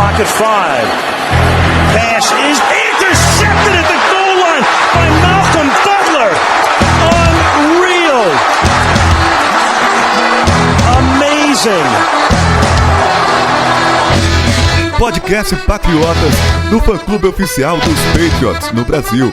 clock at 5. Pass is intercepted at the goal line by Malcolm Butler. Unreal. Amazing. Podcast Patriotas, do fã-clube oficial dos Patriots no Brasil.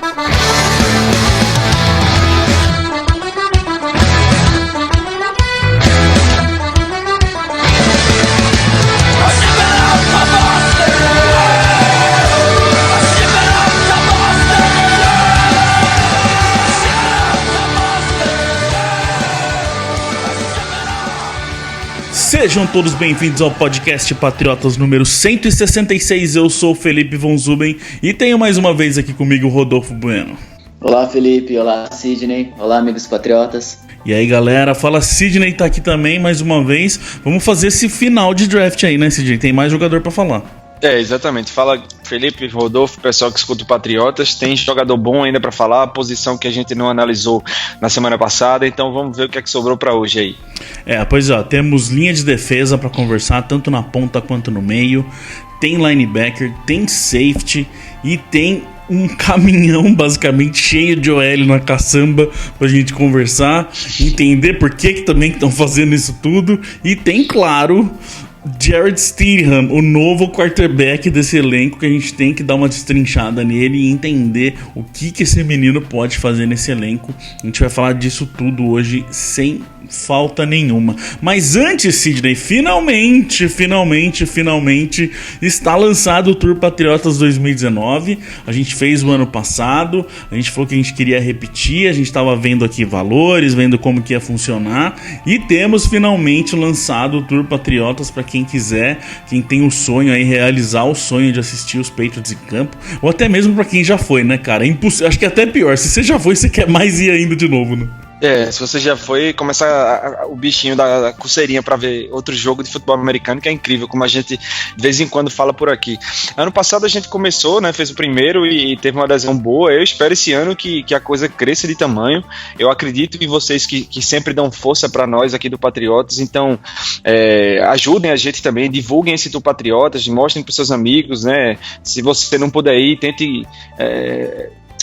Sejam todos bem-vindos ao podcast Patriotas número 166. Eu sou o Felipe Von Zuben e tenho mais uma vez aqui comigo o Rodolfo Bueno. Olá, Felipe. Olá, Sidney. Olá, amigos patriotas. E aí, galera, fala, Sidney tá aqui também mais uma vez. Vamos fazer esse final de draft aí, né, Sidney? Tem mais jogador pra falar. Exatamente. Fala, Felipe, Rodolfo, pessoal que escuta o Patriotas. Tem jogador bom ainda pra falar, a posição que a gente não analisou na semana passada, então vamos ver o que é que sobrou pra hoje aí. Pois ó, temos linha de defesa pra conversar, tanto na ponta quanto no meio. Tem linebacker, tem safety e tem um caminhão basicamente cheio de OL na caçamba pra gente conversar, entender por que também estão fazendo isso tudo. E tem, claro, Jarrett Stidham, o novo quarterback desse elenco, que a gente tem que dar uma destrinchada nele e entender o que esse menino pode fazer nesse elenco. A gente vai falar disso tudo hoje sem falta nenhuma. Mas antes, Sidney, finalmente está lançado o Tour Patriotas 2019. A gente fez o ano passado, a gente falou que a gente queria repetir, a gente estava vendo aqui valores, vendo como que ia funcionar, e temos finalmente lançado o Tour Patriotas para quem quiser, quem tem o sonho aí, realizar o sonho de assistir os Patriots em campo, ou até mesmo para quem já foi, né, cara? É impossível, acho que é até pior, se você já foi, você quer mais ir ainda de novo, né? Se você já foi, começa o bichinho da coceirinha pra ver outro jogo de futebol americano, que é incrível, como a gente de vez em quando fala por aqui. Ano passado a gente começou, né, fez o primeiro e teve uma adesão boa. Eu espero esse ano que a coisa cresça de tamanho. Eu acredito em vocês que sempre dão força pra nós aqui do Patriotas, então ajudem a gente também, divulguem esse do Patriotas, mostrem pros seus amigos, né? Se você não puder ir, tente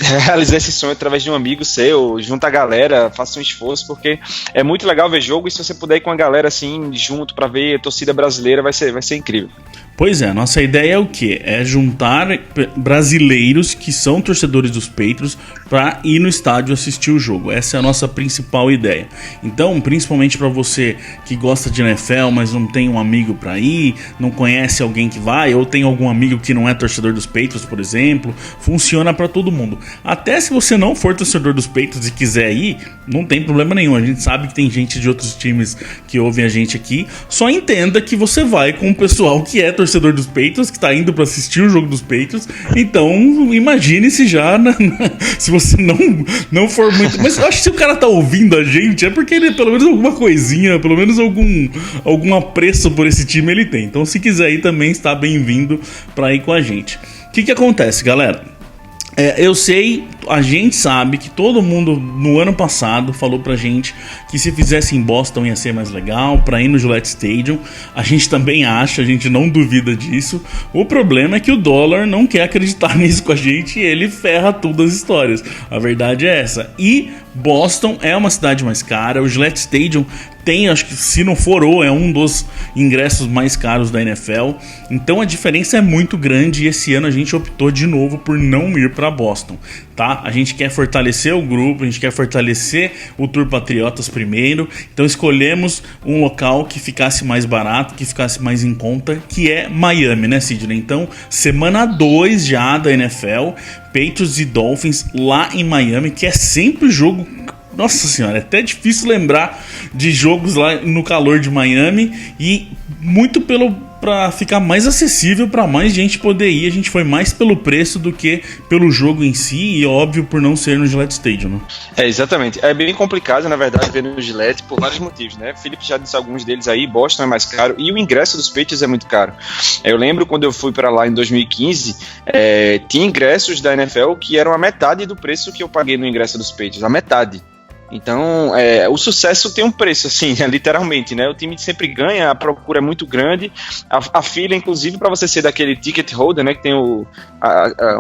realizar esse sonho através de um amigo seu, junta a galera, faça um esforço, porque é muito legal ver jogo, e se você puder ir com a galera assim, junto, pra ver a torcida brasileira, vai ser incrível. Pois é, nossa ideia é o quê? É juntar brasileiros que são torcedores dos Patriots para ir no estádio assistir o jogo. Essa é a nossa principal ideia. Então, principalmente para você que gosta de NFL, mas não tem um amigo para ir, não conhece alguém que vai, ou tem algum amigo que não é torcedor dos Patriots, por exemplo, funciona para todo mundo. Até se você não for torcedor dos Patriots e quiser ir, não tem problema nenhum. A gente sabe que tem gente de outros times que ouvem a gente aqui. Só entenda que você vai com o pessoal que é torcedor dos Patriots, que tá indo pra assistir o jogo dos Patriots. Então imagine se já se você não for muito, mas eu acho que se o cara tá ouvindo a gente é porque ele pelo menos alguma coisinha, pelo menos algum apreço por esse time ele tem. Então se quiser ir também, está bem-vindo pra ir com a gente. O que acontece, galera? Eu sei, a gente sabe que todo mundo no ano passado falou pra gente que se fizesse em Boston ia ser mais legal, pra ir no Gillette Stadium. A gente também acha, a gente não duvida disso. O problema é que o dólar não quer acreditar nisso com a gente e ele ferra todas as histórias. A verdade é essa. E Boston é uma cidade mais cara, o Gillette Stadium tem, acho que se não for é um dos ingressos mais caros da NFL. Então a diferença é muito grande e esse ano a gente optou de novo por não ir para Boston, tá? A gente quer fortalecer o grupo, a gente quer fortalecer o Tour Patriotas primeiro. Então escolhemos um local que ficasse mais barato, que ficasse mais em conta, que é Miami, né, Sidney? Então semana 2 já da NFL, Patriots e Dolphins lá em Miami, que é sempre jogo. Nossa senhora, é até difícil lembrar de jogos lá no calor de Miami, e muito para ficar mais acessível para mais gente poder ir. A gente foi mais pelo preço do que pelo jogo em si, e óbvio por não ser no Gillette Stadium, né? Exatamente, é bem complicado na verdade ver no Gillette por vários motivos, né? Felipe já disse alguns deles aí. Boston é mais caro e o ingresso dos Patriots é muito caro. Eu lembro quando eu fui para lá em 2015, tinha ingressos da NFL que eram a metade do preço que eu paguei no ingresso dos Patriots, a metade. Então, o sucesso tem um preço, assim, literalmente, né? O time sempre ganha, a procura é muito grande, a fila, inclusive, para você ser daquele ticket holder, né? Que tem o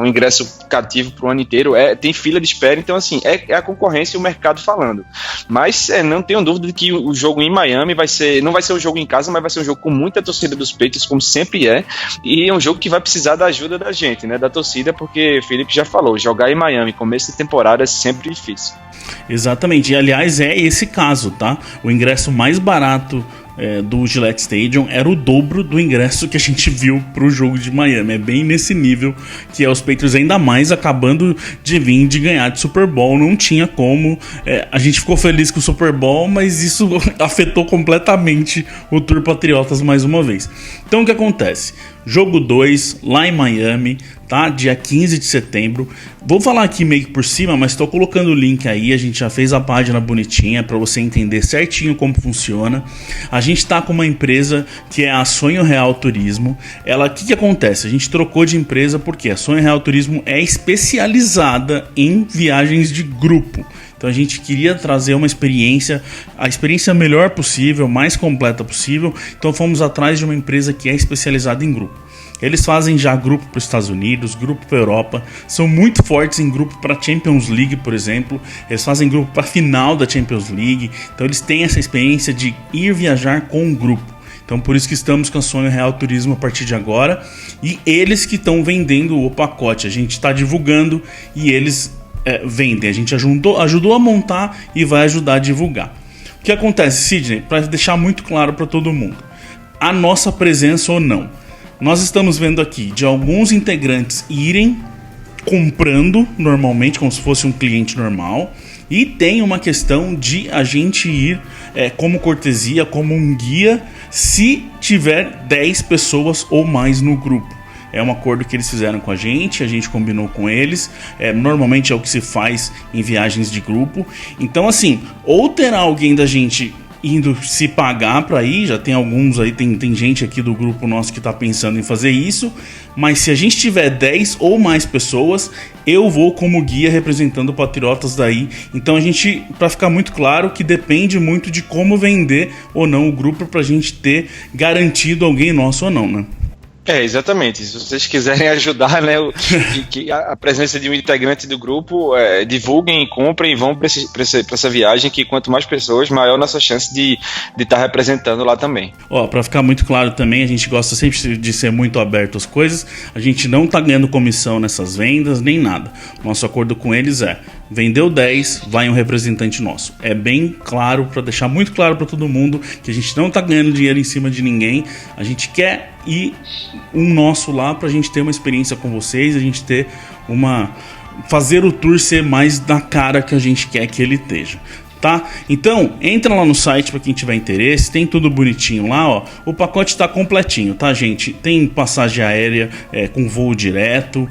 ingresso cativo pro ano inteiro, tem fila de espera, então, assim, é a concorrência e o mercado falando. Mas não tenho dúvida de que o jogo em Miami não vai ser um jogo em casa, mas vai ser um jogo com muita torcida dos Patriots, como sempre e é um jogo que vai precisar da ajuda da gente, né? Da torcida, porque o Felipe já falou, jogar em Miami, começo de temporada é sempre difícil. Exatamente, e aliás é esse caso, tá? O ingresso mais barato do Gillette Stadium era o dobro do ingresso que a gente viu pro jogo de Miami. É bem nesse nível que os Patriots, ainda mais acabando de vir de ganhar de Super Bowl, não tinha como. A gente ficou feliz com o Super Bowl, mas isso afetou completamente o Tour Patriotas mais uma vez. Então o que acontece? Jogo 2 lá em Miami, tá? Dia 15 de setembro. Vou falar aqui meio que por cima, mas estou colocando o link aí. A gente já fez a página bonitinha para você entender certinho como funciona. A gente tá com uma empresa que é a Sonho Real Turismo. O que acontece? A gente trocou de empresa porque a Sonho Real Turismo é especializada em viagens de grupo. Então a gente queria trazer a experiência melhor possível, mais completa possível. Então fomos atrás de uma empresa que é especializada em grupo. Eles fazem já grupo para os Estados Unidos, grupo para a Europa, são muito fortes em grupo para a Champions League, por exemplo. Eles fazem grupo para a final da Champions League. Então eles têm essa experiência de ir viajar com um grupo. Então por isso que estamos com a Sonho Real Turismo a partir de agora. E eles que estão vendendo o pacote. A gente está divulgando e eles vendem. A gente ajudou a montar e vai ajudar a divulgar. O que acontece, Sidney? Para deixar muito claro para todo mundo. A nossa presença ou não. Nós estamos vendo aqui de alguns integrantes irem comprando normalmente, como se fosse um cliente normal. E tem uma questão de a gente ir como cortesia, como um guia, se tiver 10 pessoas ou mais no grupo. É um acordo que eles fizeram com a gente combinou com eles. Normalmente é o que se faz em viagens de grupo. Então, assim, ou terá alguém da gente indo se pagar para ir, já tem alguns aí, tem gente aqui do grupo nosso que tá pensando em fazer isso, mas se a gente tiver 10 ou mais pessoas, eu vou como guia representando o Patriotas daí. Então a gente, para ficar muito claro, que depende muito de como vender ou não o grupo pra gente ter garantido alguém nosso ou não, né? Exatamente. Se vocês quiserem ajudar, né, a presença de um integrante do grupo, divulguem, comprem e vão para essa viagem, que quanto mais pessoas, maior a nossa chance de estar representando lá também. Para ficar muito claro também, a gente gosta sempre de ser muito aberto às coisas. A gente não está ganhando comissão nessas vendas, nem nada. Nosso acordo com eles vendeu 10, vai um representante nosso. É bem claro, para deixar muito claro para todo mundo que a gente não está ganhando dinheiro em cima de ninguém. A gente quer ir um nosso lá pra gente ter uma experiência com vocês, a gente ter fazer o tour ser mais da cara que a gente quer que ele esteja. Tá? Então, entra lá no site para quem tiver interesse, tem tudo bonitinho lá, ó. O pacote está completinho, tá, gente? Tem passagem aérea com voo direto,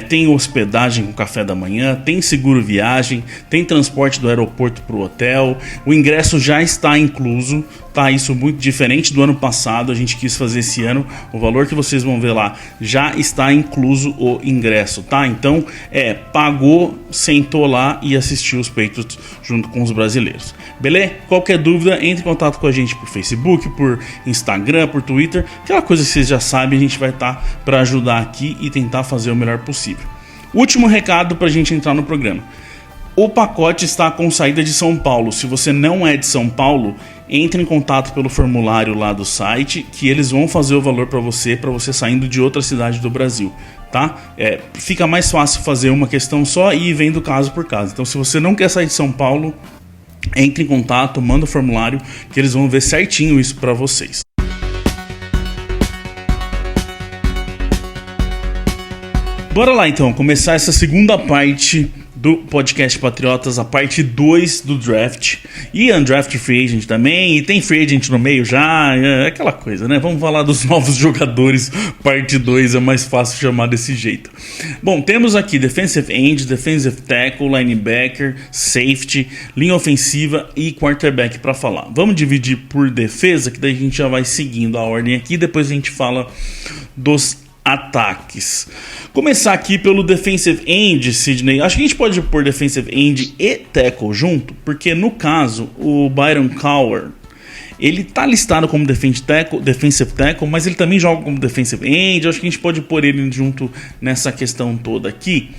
tem hospedagem com café da manhã, tem seguro viagem, tem transporte do aeroporto pro hotel, o ingresso já está incluso, tá? Isso muito diferente do ano passado, a gente quis fazer esse ano, o valor que vocês vão ver lá já está incluso o ingresso, tá? Então, pagou, sentou lá e assistiu os Patriots junto com os brasileiros. Beleza? Qualquer dúvida, entre em contato com a gente por Facebook, por Instagram, por Twitter, aquela coisa que vocês já sabem, a gente vai estar para ajudar aqui e tentar fazer o melhor possível. Último recado para a gente entrar no programa. O pacote está com saída de São Paulo. Se você não é de São Paulo, entre em contato pelo formulário lá do site, que eles vão fazer o valor para você saindo de outra cidade do Brasil, tá? Fica mais fácil fazer uma questão só e ir vendo caso por caso. Então, se você não quer sair de São Paulo, entre em contato, manda o formulário, que eles vão ver certinho isso para vocês. Bora lá então, começar essa segunda parte do podcast Patriotas, a parte 2 do draft e undraft free agent também, e tem free agent no meio já, aquela coisa, né? Vamos falar dos novos jogadores, parte 2 é mais fácil chamar desse jeito. Bom, temos aqui defensive end, defensive tackle, linebacker, safety, linha ofensiva e quarterback para falar. Vamos dividir por defesa, que daí a gente já vai seguindo a ordem aqui, depois a gente fala dos ataques. Começar aqui pelo defensive end, Sidney. Acho que a gente pode pôr defensive end e tackle junto, porque no caso, o Byron Cowher, ele tá listado como defensive tackle, mas ele também joga como defensive end. Acho que a gente pode pôr ele junto nessa questão toda aqui.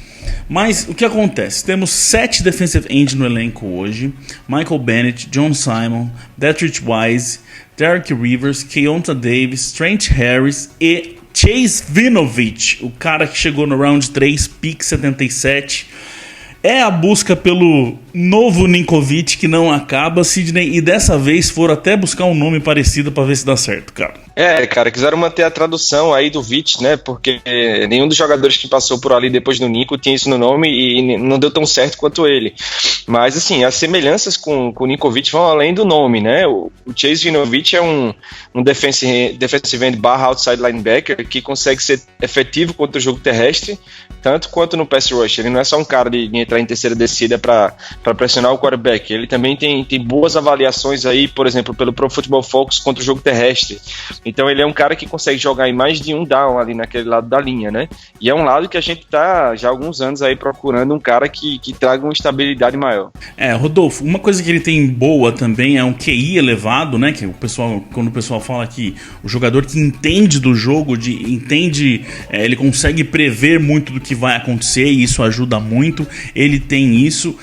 Mas o que acontece? Temos 7 defensive end no elenco hoje. Michael Bennett, John Simon, Detrick Wise, Derek Rivers, Keonta Davis, Trent Harris e Chase Winovich, o cara que chegou no round 3, pick 77. É a busca pelo novo Ninkovich que não acaba, Sidney, e dessa vez foram até buscar um nome parecido pra ver se dá certo, cara. Cara, quiseram manter a tradução aí do Vich, né, porque nenhum dos jogadores que passou por ali depois do Nico tinha isso no nome e não deu tão certo quanto ele. Mas, assim, as semelhanças com o Ninkovich vão além do nome, né, o Chase Winovich é um defensive end barra outside linebacker que consegue ser efetivo contra o jogo terrestre, tanto quanto no pass rush. Ele não é só um cara de entrar em terceira descida para pressionar o quarterback, ele também tem boas avaliações aí, por exemplo, pelo Pro Football Focus contra o jogo terrestre. Então ele é um cara que consegue jogar em mais de um down ali naquele lado da linha, né? E é um lado que a gente tá já há alguns anos aí procurando um cara que traga uma estabilidade maior. Rodolfo, uma coisa que ele tem boa também é um QI elevado, né? Que o pessoal, quando o pessoal fala que o jogador que entende do jogo, ele consegue prever muito do que vai acontecer e isso ajuda muito. Ele tem isso.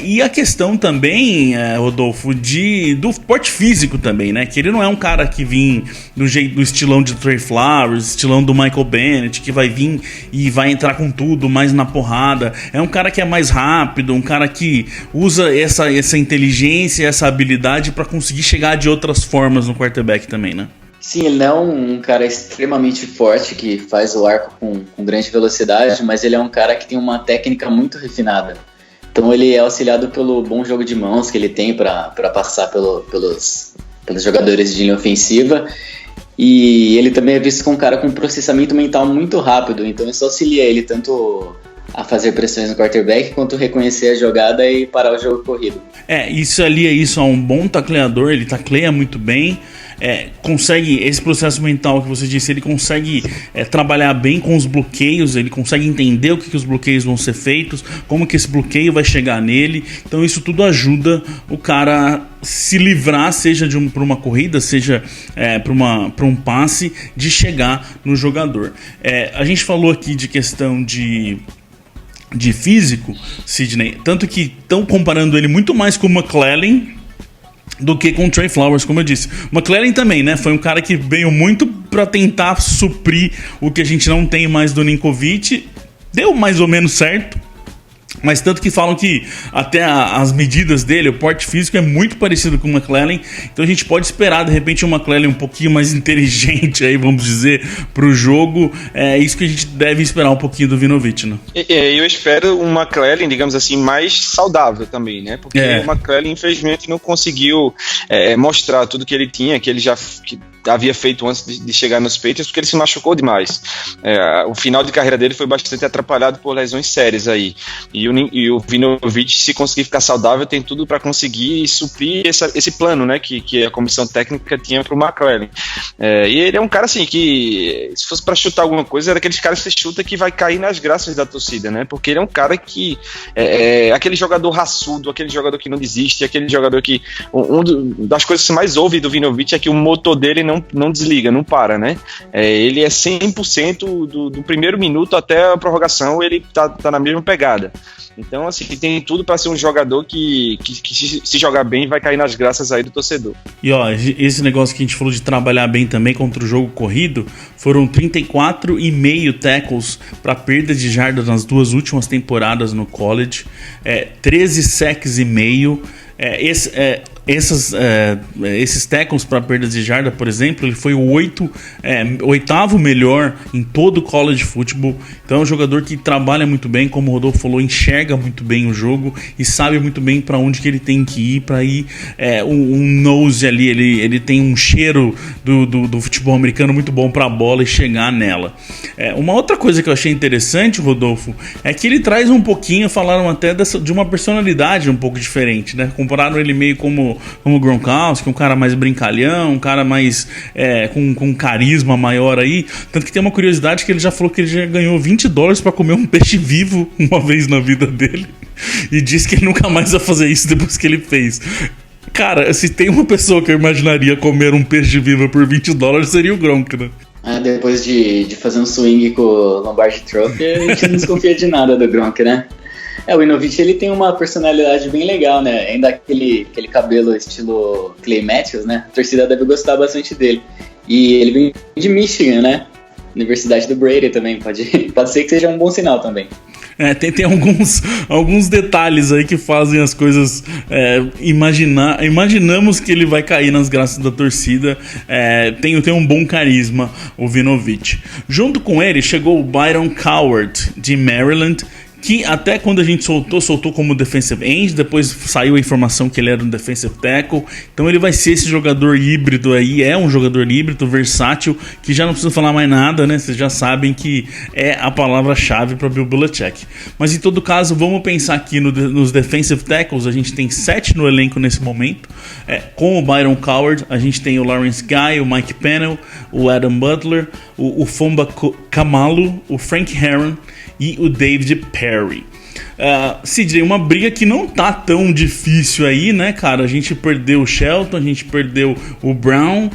E a questão também, Rodolfo, do porte físico também, né? Que ele não é um cara que vem do estilão de Trey Flowers, estilão do Michael Bennett, que vai vir e vai entrar com tudo, mais na porrada. É um cara que é mais rápido, um cara que usa essa inteligência, essa habilidade para conseguir chegar de outras formas no quarterback também, né? Sim, ele não é um cara extremamente forte que faz o arco com grande velocidade, mas ele é um cara que tem uma técnica muito refinada. Então ele é auxiliado pelo bom jogo de mãos que ele tem para passar pelos jogadores de linha ofensiva. E ele também é visto como um cara com processamento mental muito rápido, então isso auxilia ele tanto a fazer pressões no quarterback quanto reconhecer a jogada e parar o jogo corrido. Isso é um bom tacleador, ele tacleia muito bem. Consegue, esse processo mental que você disse, ele consegue trabalhar bem com os bloqueios, ele consegue entender o que os bloqueios vão ser feitos, como que esse bloqueio vai chegar nele. Então isso tudo ajuda o cara se livrar, seja por uma corrida, seja para um passe, de chegar no jogador. A gente falou aqui de questão de físico, Sidney, tanto que estão comparando ele muito mais com o McClellan do que com o Trey Flowers, como eu disse. O McClellan também, né? Foi um cara que veio muito para tentar suprir o que a gente não tem mais do Ninkovich. Deu mais ou menos certo. Mas tanto que falam que até as medidas dele, o porte físico é muito parecido com o McClellan. Então a gente pode esperar de repente um McClellan um pouquinho mais inteligente aí, vamos dizer, pro jogo. É isso que a gente deve esperar um pouquinho do Winovich, né? Eu espero um McClellan, digamos assim, mais saudável também, né? Porque o McClellan infelizmente não conseguiu mostrar tudo que ele tinha, que ele já havia feito antes de chegar nos Patriots, porque ele se machucou demais. O final de carreira dele foi bastante atrapalhado por lesões sérias aí. E o Winovich, se conseguir ficar saudável, tem tudo para conseguir suprir esse plano, né, que a comissão técnica tinha para o McClellan. E ele é um cara assim que, se fosse para chutar alguma coisa, era aqueles caras que você chuta que vai cair nas graças da torcida, né? Porque ele é um cara que aquele jogador raçudo, aquele jogador que não desiste, aquele jogador que das coisas que você mais ouve do Winovich é que o motor dele não desliga, não para, né? Ele é 100% do primeiro minuto até a prorrogação, ele tá na mesma pegada. Então, assim, tem tudo para ser um jogador que se jogar bem vai cair nas graças aí do torcedor. E ó, esse negócio que a gente falou de trabalhar bem também contra o jogo corrido, foram 34,5 tackles para perda de jarda nas 2 últimas temporadas no college, 13 sacks e meio. Esses tackles para perdas de jarda, por exemplo, ele foi o 8º melhor em todo o college football. Então é um jogador que trabalha muito bem, como o Rodolfo falou, enxerga muito bem o jogo e sabe muito bem para onde que ele tem que ir, para ir um nose ali, ele tem um cheiro do futebol americano muito bom para a bola e chegar nela. Uma outra coisa que eu achei interessante, Rodolfo, é que ele traz um pouquinho, falaram até de uma personalidade um pouco diferente, né? compararam ele meio como Gronkowski, um cara mais brincalhão, um cara mais com carisma maior aí. Tanto que tem uma curiosidade que ele já falou que ele já ganhou $20 pra comer um peixe vivo uma vez na vida dele. E disse que ele nunca mais vai fazer isso depois que ele fez. Cara, se tem uma pessoa que eu imaginaria comer um peixe vivo por $20, seria o Gronk, né? Depois de fazer um swing com o Lombardi Trophy, a gente não desconfia de nada do Gronk, né? O Winovich, ele tem uma personalidade bem legal, né? Ainda aquele cabelo estilo Clay Matthews, né? A torcida deve gostar bastante dele. E ele vem de Michigan, né? Universidade do Brady também, pode ser que seja um bom sinal também. Tem alguns detalhes aí que fazem as coisas imaginamos que ele vai cair nas graças da torcida. Tem um bom carisma, o Winovich. Junto com ele chegou o Byron Cowart, de Maryland, que até quando a gente soltou como defensive end, depois saiu a informação que ele era um defensive tackle. Então ele vai ser esse jogador híbrido aí, um jogador híbrido, versátil, que já não precisa falar mais nada, né? Vocês já sabem que é a palavra-chave para Bill Belichick. Mas em todo caso, vamos pensar aqui nos defensive tackles. A gente tem 7 no elenco nesse momento. Com o Byron Cowart, a gente tem o Lawrence Guy, o Mike Pennell, o Adam Butler, o Fomba Kamalu, o Frank Herron e o David Perry. Sidney, uma briga que não tá tão difícil aí, né, cara? A gente perdeu o Shelton, a gente perdeu o Brown,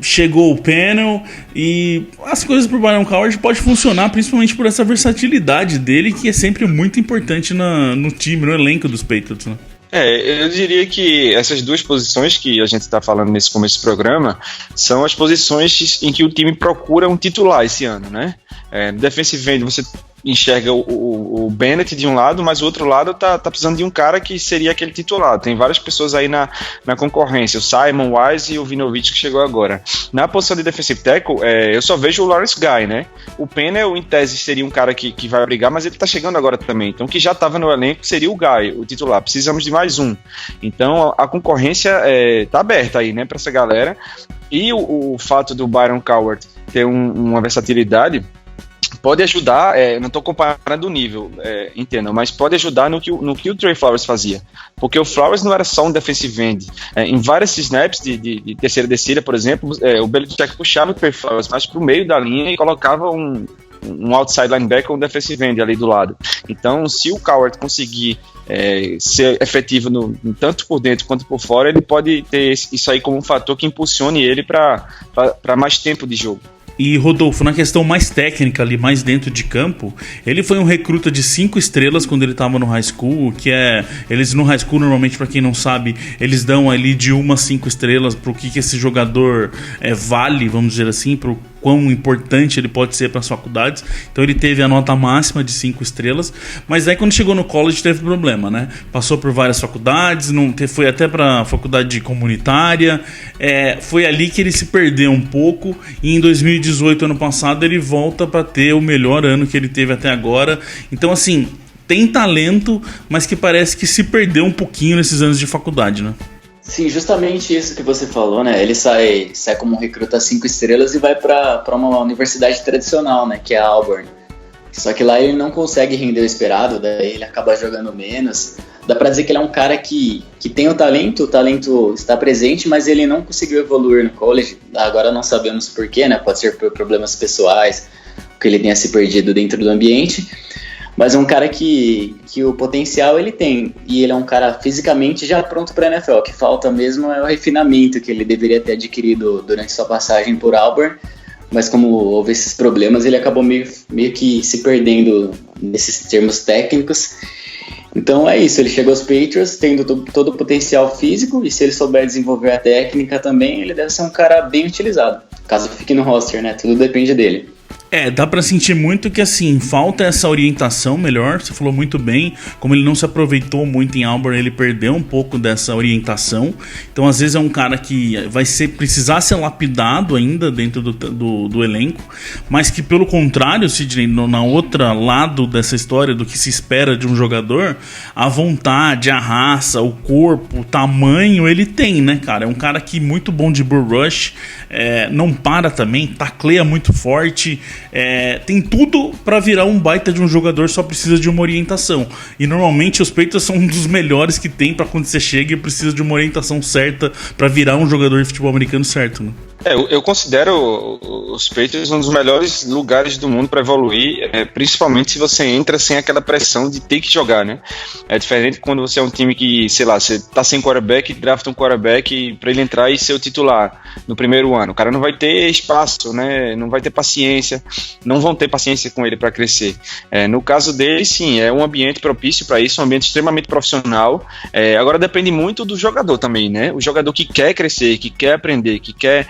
chegou o Pennell, e as coisas pro Byron Cowart pode funcionar principalmente por essa versatilidade dele, que é sempre muito importante no time, no elenco dos Patriots, né? Eu diria que essas duas posições que a gente está falando nesse começo do programa são as posições em que o time procura um titular esse ano, né? No defensive end você enxerga o Bennett de um lado, mas o outro lado tá precisando de um cara que seria aquele titular. Tem várias pessoas aí na concorrência, o Simon Wise e o Winovich que chegou agora. Na posição de defensive tackle, eu só vejo o Lawrence Guy, né? O Pennell, em tese, seria um cara que vai brigar, mas ele tá chegando agora também. Então, o que já estava no elenco seria o Guy, o titular. Precisamos de mais um. Então, a concorrência tá aberta aí, né, pra essa galera. E o fato do Byron Cowart ter uma versatilidade pode ajudar, não estou comparando o nível, entendam, mas pode ajudar no que o Trey Flowers fazia, porque o Flowers não era só um defensive end. Em vários snaps de terceira descida, por exemplo, o Belichick puxava o Trey Flowers mais para o meio da linha e colocava um outside linebacker ou um defensive end ali do lado. Então, se o Cowart conseguir ser efetivo tanto por dentro quanto por fora, ele pode ter isso aí como um fator que impulsione ele para mais tempo de jogo. E Rodolfo, na questão mais técnica ali, mais dentro de campo, ele foi um recruta de 5 estrelas quando ele estava no high school, eles no high school normalmente, para quem não sabe, eles dão ali de 1 a 5 estrelas pro que esse jogador vale, vamos dizer assim, pro quão importante ele pode ser para as faculdades. Então ele teve a nota máxima de 5 estrelas, mas aí quando chegou no college teve problema, né? Passou por várias faculdades, foi até para a faculdade comunitária, foi ali que ele se perdeu um pouco, e em 2018, ano passado, ele volta para ter o melhor ano que ele teve até agora. Então assim, tem talento, mas que parece que se perdeu um pouquinho nesses anos de faculdade, né? Sim, justamente isso que você falou, né? Ele sai como um recruta 5 estrelas e vai para uma universidade tradicional, né? Que é a Auburn. Só que lá ele não consegue render o esperado, daí ele acaba jogando menos. Dá pra dizer que ele é um cara que tem o talento está presente, mas ele não conseguiu evoluir no college. Agora não sabemos porquê, né? Pode ser por problemas pessoais, que ele tenha se perdido dentro do ambiente. Mas é um cara que o potencial ele tem, e ele é um cara fisicamente já pronto para a NFL. O que falta mesmo é o refinamento que ele deveria ter adquirido durante sua passagem por Auburn, mas como houve esses problemas, ele acabou meio que se perdendo nesses termos técnicos. Então é isso, ele chegou aos Patriots tendo todo o potencial físico, e se ele souber desenvolver a técnica também, ele deve ser um cara bem utilizado, caso fique no roster, né? Tudo depende dele. Dá pra sentir muito que, assim, falta essa orientação melhor. Você falou muito bem, como ele não se aproveitou muito em Auburn, ele perdeu um pouco dessa orientação. Então, às vezes, é um cara que vai precisar ser lapidado ainda dentro do elenco, mas que, pelo contrário, Sidney, na outra lado dessa história do que se espera de um jogador, a vontade, a raça, o corpo, o tamanho, ele tem, né, cara? É um cara que muito bom de bull rush, não para também, tacleia muito forte, tem tudo pra virar um baita de um jogador, só precisa de uma orientação. E normalmente os Patriots são um dos melhores que tem pra quando você chega e precisa de uma orientação certa pra virar um jogador de futebol americano certo, né? Eu considero os Patriots um dos melhores lugares do mundo para evoluir, principalmente se você entra sem aquela pressão de ter que jogar, né? É diferente quando você é um time que, sei lá, você tá sem quarterback, drafta um quarterback para ele entrar e ser o titular no primeiro ano. O cara não vai ter espaço, né? Não vai ter paciência, não vão ter paciência com ele para crescer. No caso dele, sim, é um ambiente propício para isso, um ambiente extremamente profissional. Agora depende muito do jogador também, né? O jogador que quer crescer, que quer aprender, que quer...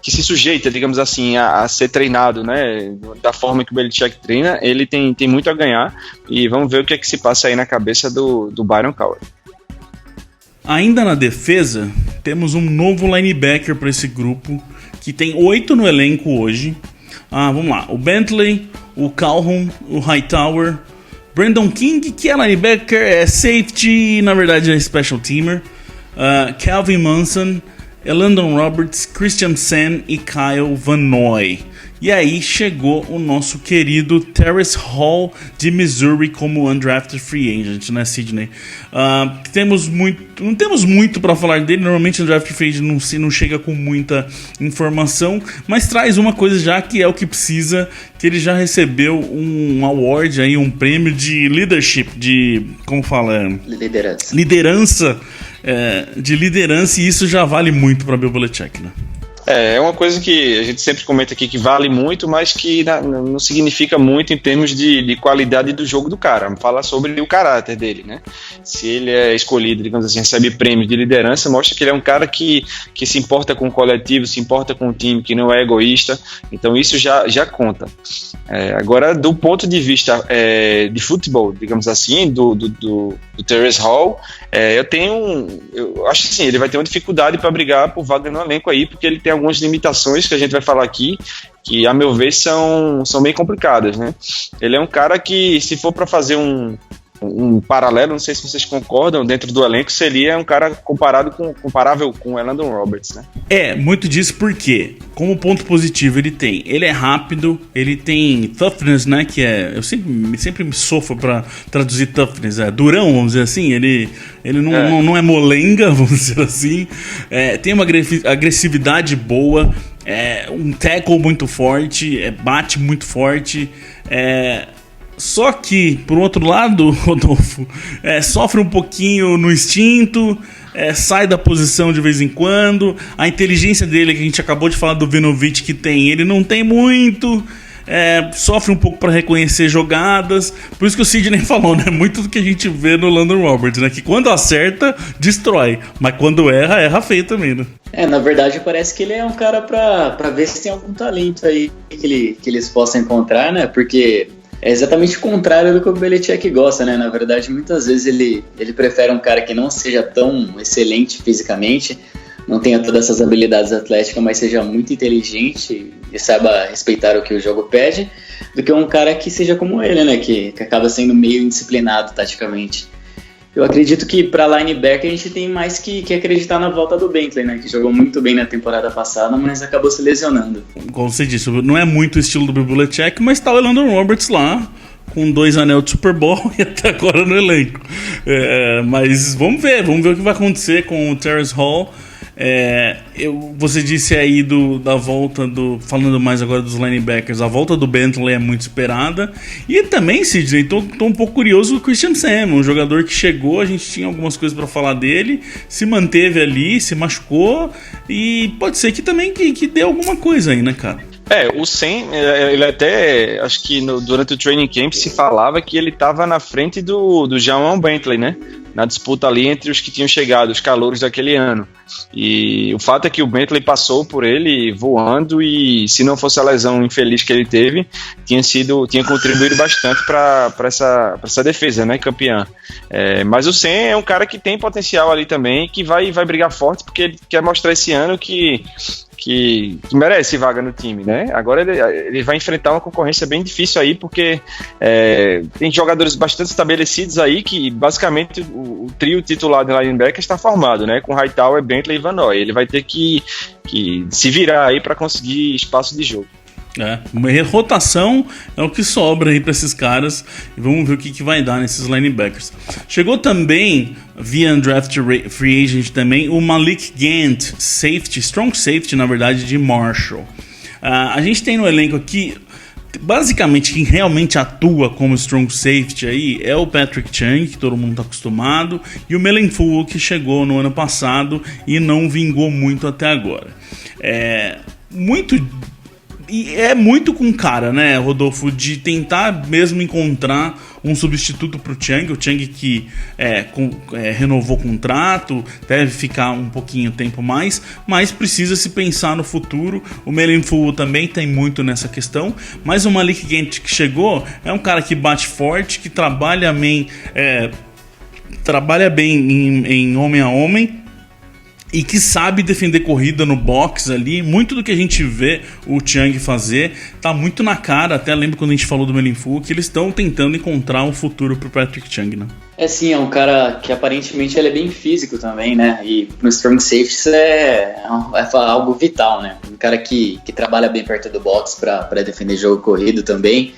que se sujeita, digamos assim, a ser treinado, né, da forma que o Belichick treina, ele tem muito a ganhar, e vamos ver o que é que se passa aí na cabeça do Byron Cowher. Ainda na defesa, temos um novo linebacker para esse grupo, que tem 8 no elenco hoje. Vamos lá, o Bentley, o Calhoun, o Hightower, Brandon King, que é linebacker, é safety, na verdade é special teamer, Calvin Munson, Elandon Roberts, Christian Sen e Kyle Van Noy. E aí chegou o nosso querido Terrace Hall de Missouri como undrafted free agent, né, Sidney? Não temos muito para falar dele. Normalmente o undrafted free agent não chega com muita informação, mas traz uma coisa já que é o que precisa, que ele já recebeu um award, aí, um prêmio de leadership, de, como fala? Liderança. De liderança, e isso já vale muito para Bill Belichick, né? É uma coisa que a gente sempre comenta aqui que vale muito, mas que não significa muito em termos de qualidade do jogo do cara. Fala sobre o caráter dele, né? Se ele é escolhido, digamos assim, recebe prêmio de liderança, mostra que ele é um cara que se importa com o coletivo, se importa com o time, que não é egoísta. Então isso já conta. Agora, do ponto de vista de futebol, digamos assim, do Terrace Hall, eu acho que sim, ele vai ter uma dificuldade para brigar por vaga no elenco aí, porque ele tem algumas limitações que a gente vai falar aqui, que a meu ver são bem complicadas, né? Ele é um cara que, se for para fazer um paralelo, não sei se vocês concordam, dentro do elenco, seria um cara comparável com o Elandon Roberts, né? Muito disso porque, como ponto positivo, ele é rápido, ele tem toughness, né, que eu sempre me sofro pra traduzir toughness, durão, vamos dizer assim, ele não é molenga, vamos dizer assim, tem uma agressividade boa, um tackle muito forte, bate muito forte, só que, por outro lado, Rodolfo, sofre um pouquinho no instinto, sai da posição de vez em quando. A inteligência dele, que a gente acabou de falar do Vinovich, que ele não tem muito. Sofre um pouco para reconhecer jogadas. Por isso que o Sidney falou, né? Muito do que a gente vê no Elandon Roberts, né? Que quando acerta, destrói. Mas quando erra feio também, né? Na verdade parece que ele é um cara pra ver se tem algum talento aí que eles possam encontrar, né? Porque... é exatamente o contrário do que o Belichick gosta, né? Na verdade, muitas vezes ele prefere um cara que não seja tão excelente fisicamente, não tenha todas essas habilidades atléticas, mas seja muito inteligente e saiba respeitar o que o jogo pede, do que um cara que seja como ele, né? Que acaba sendo meio indisciplinado taticamente. Eu acredito que para linebacker a gente tem mais que acreditar na volta do Bentley, né? Que jogou muito bem na temporada passada, mas acabou se lesionando. Como você disse, não é muito o estilo do Bill Belichick, mas tá o Elandon Roberts lá, com 2 anéis de Super Bowl e até agora no elenco. Mas vamos ver o que vai acontecer com o Terrace Hall. Você disse aí da volta falando mais agora dos linebackers, a volta do Bentley é muito esperada. E também, Sidney, tô um pouco curioso do Christian Sam, um jogador que chegou, a gente tinha algumas coisas para falar dele, se manteve ali, se machucou, e pode ser que também que dê alguma coisa aí, né, cara? O Sam, ele até, acho que durante o training camp se falava que ele estava na frente do Jamal Bentley, né? Na disputa ali entre os que tinham chegado, os calouros daquele ano. E o fato é que o Bentley passou por ele voando, e se não fosse a lesão infeliz que ele teve, tinha contribuído bastante para essa defesa, né, campeã. Mas o Sam é um cara que tem potencial ali também, que vai brigar forte, porque ele quer mostrar esse ano que merece vaga no time, né? Agora ele vai enfrentar uma concorrência bem difícil aí, porque tem jogadores bastante estabelecidos aí, que basicamente o trio titular de linebacker está formado, né? Com Hightower, Bentley e Van Noy. Ele vai ter que se virar aí para conseguir espaço de jogo. Rotação é o que sobra aí para esses caras e vamos ver o que vai dar nesses linebackers. Chegou também via Undraft Free Agent também o Malik Gant, safety, strong safety na verdade de Marshall. A gente tem no elenco aqui basicamente quem realmente atua como strong safety aí é o Patrick Chung, que todo mundo está acostumado, e o Melenful, que chegou no ano passado e não vingou muito até agora. E é muito com cara, né, Rodolfo, de tentar mesmo encontrar um substituto pro Chung. O Chung que renovou o contrato, deve ficar um pouquinho tempo mais, mas precisa se pensar no futuro. O Melenful também tem muito nessa questão, mas o Malik Gant que chegou é um cara que bate forte, que trabalha bem em homem a homem, e que sabe defender corrida no box ali. Muito do que a gente vê o Chung fazer tá muito na cara. Até lembro quando a gente falou do Melenful que eles estão tentando encontrar um futuro pro Patrick Chung, né? Sim, é um cara que aparentemente ele é bem físico também, né? E no strong safety isso é algo vital, né? Um cara que trabalha bem perto do box para defender jogo corrido também.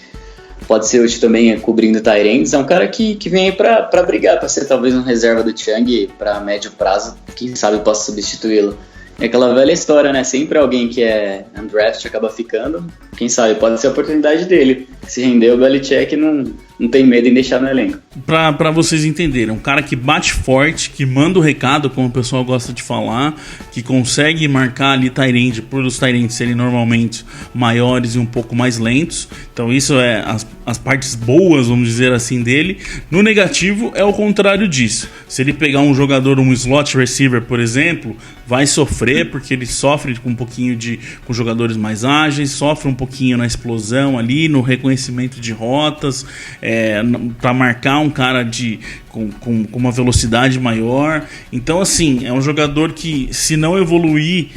Pode ser útil também cobrindo tight ends. É um cara que vem aí pra brigar, pra ser talvez um reserva do Chung pra médio prazo. Quem sabe possa substituí-lo. É aquela velha história, né? Sempre alguém que é undraft acaba ficando. Quem sabe pode ser a oportunidade dele. Se render, o Belichick não tem medo em deixar no elenco. Pra vocês entenderem, um cara que bate forte, que manda o recado, como o pessoal gosta de falar, que consegue marcar ali tight end, por os tight ends serem normalmente maiores e um pouco mais lentos. Então isso é as partes boas, vamos dizer assim, dele. No negativo é o contrário disso. Se ele pegar um jogador, um slot receiver, por exemplo, vai sofrer, porque ele sofre com um pouquinho com jogadores mais ágeis, sofre um pouquinho na explosão ali, no reconhecimento de rotas, para marcar um cara com uma velocidade maior. Então, assim, é um jogador que, se não evoluir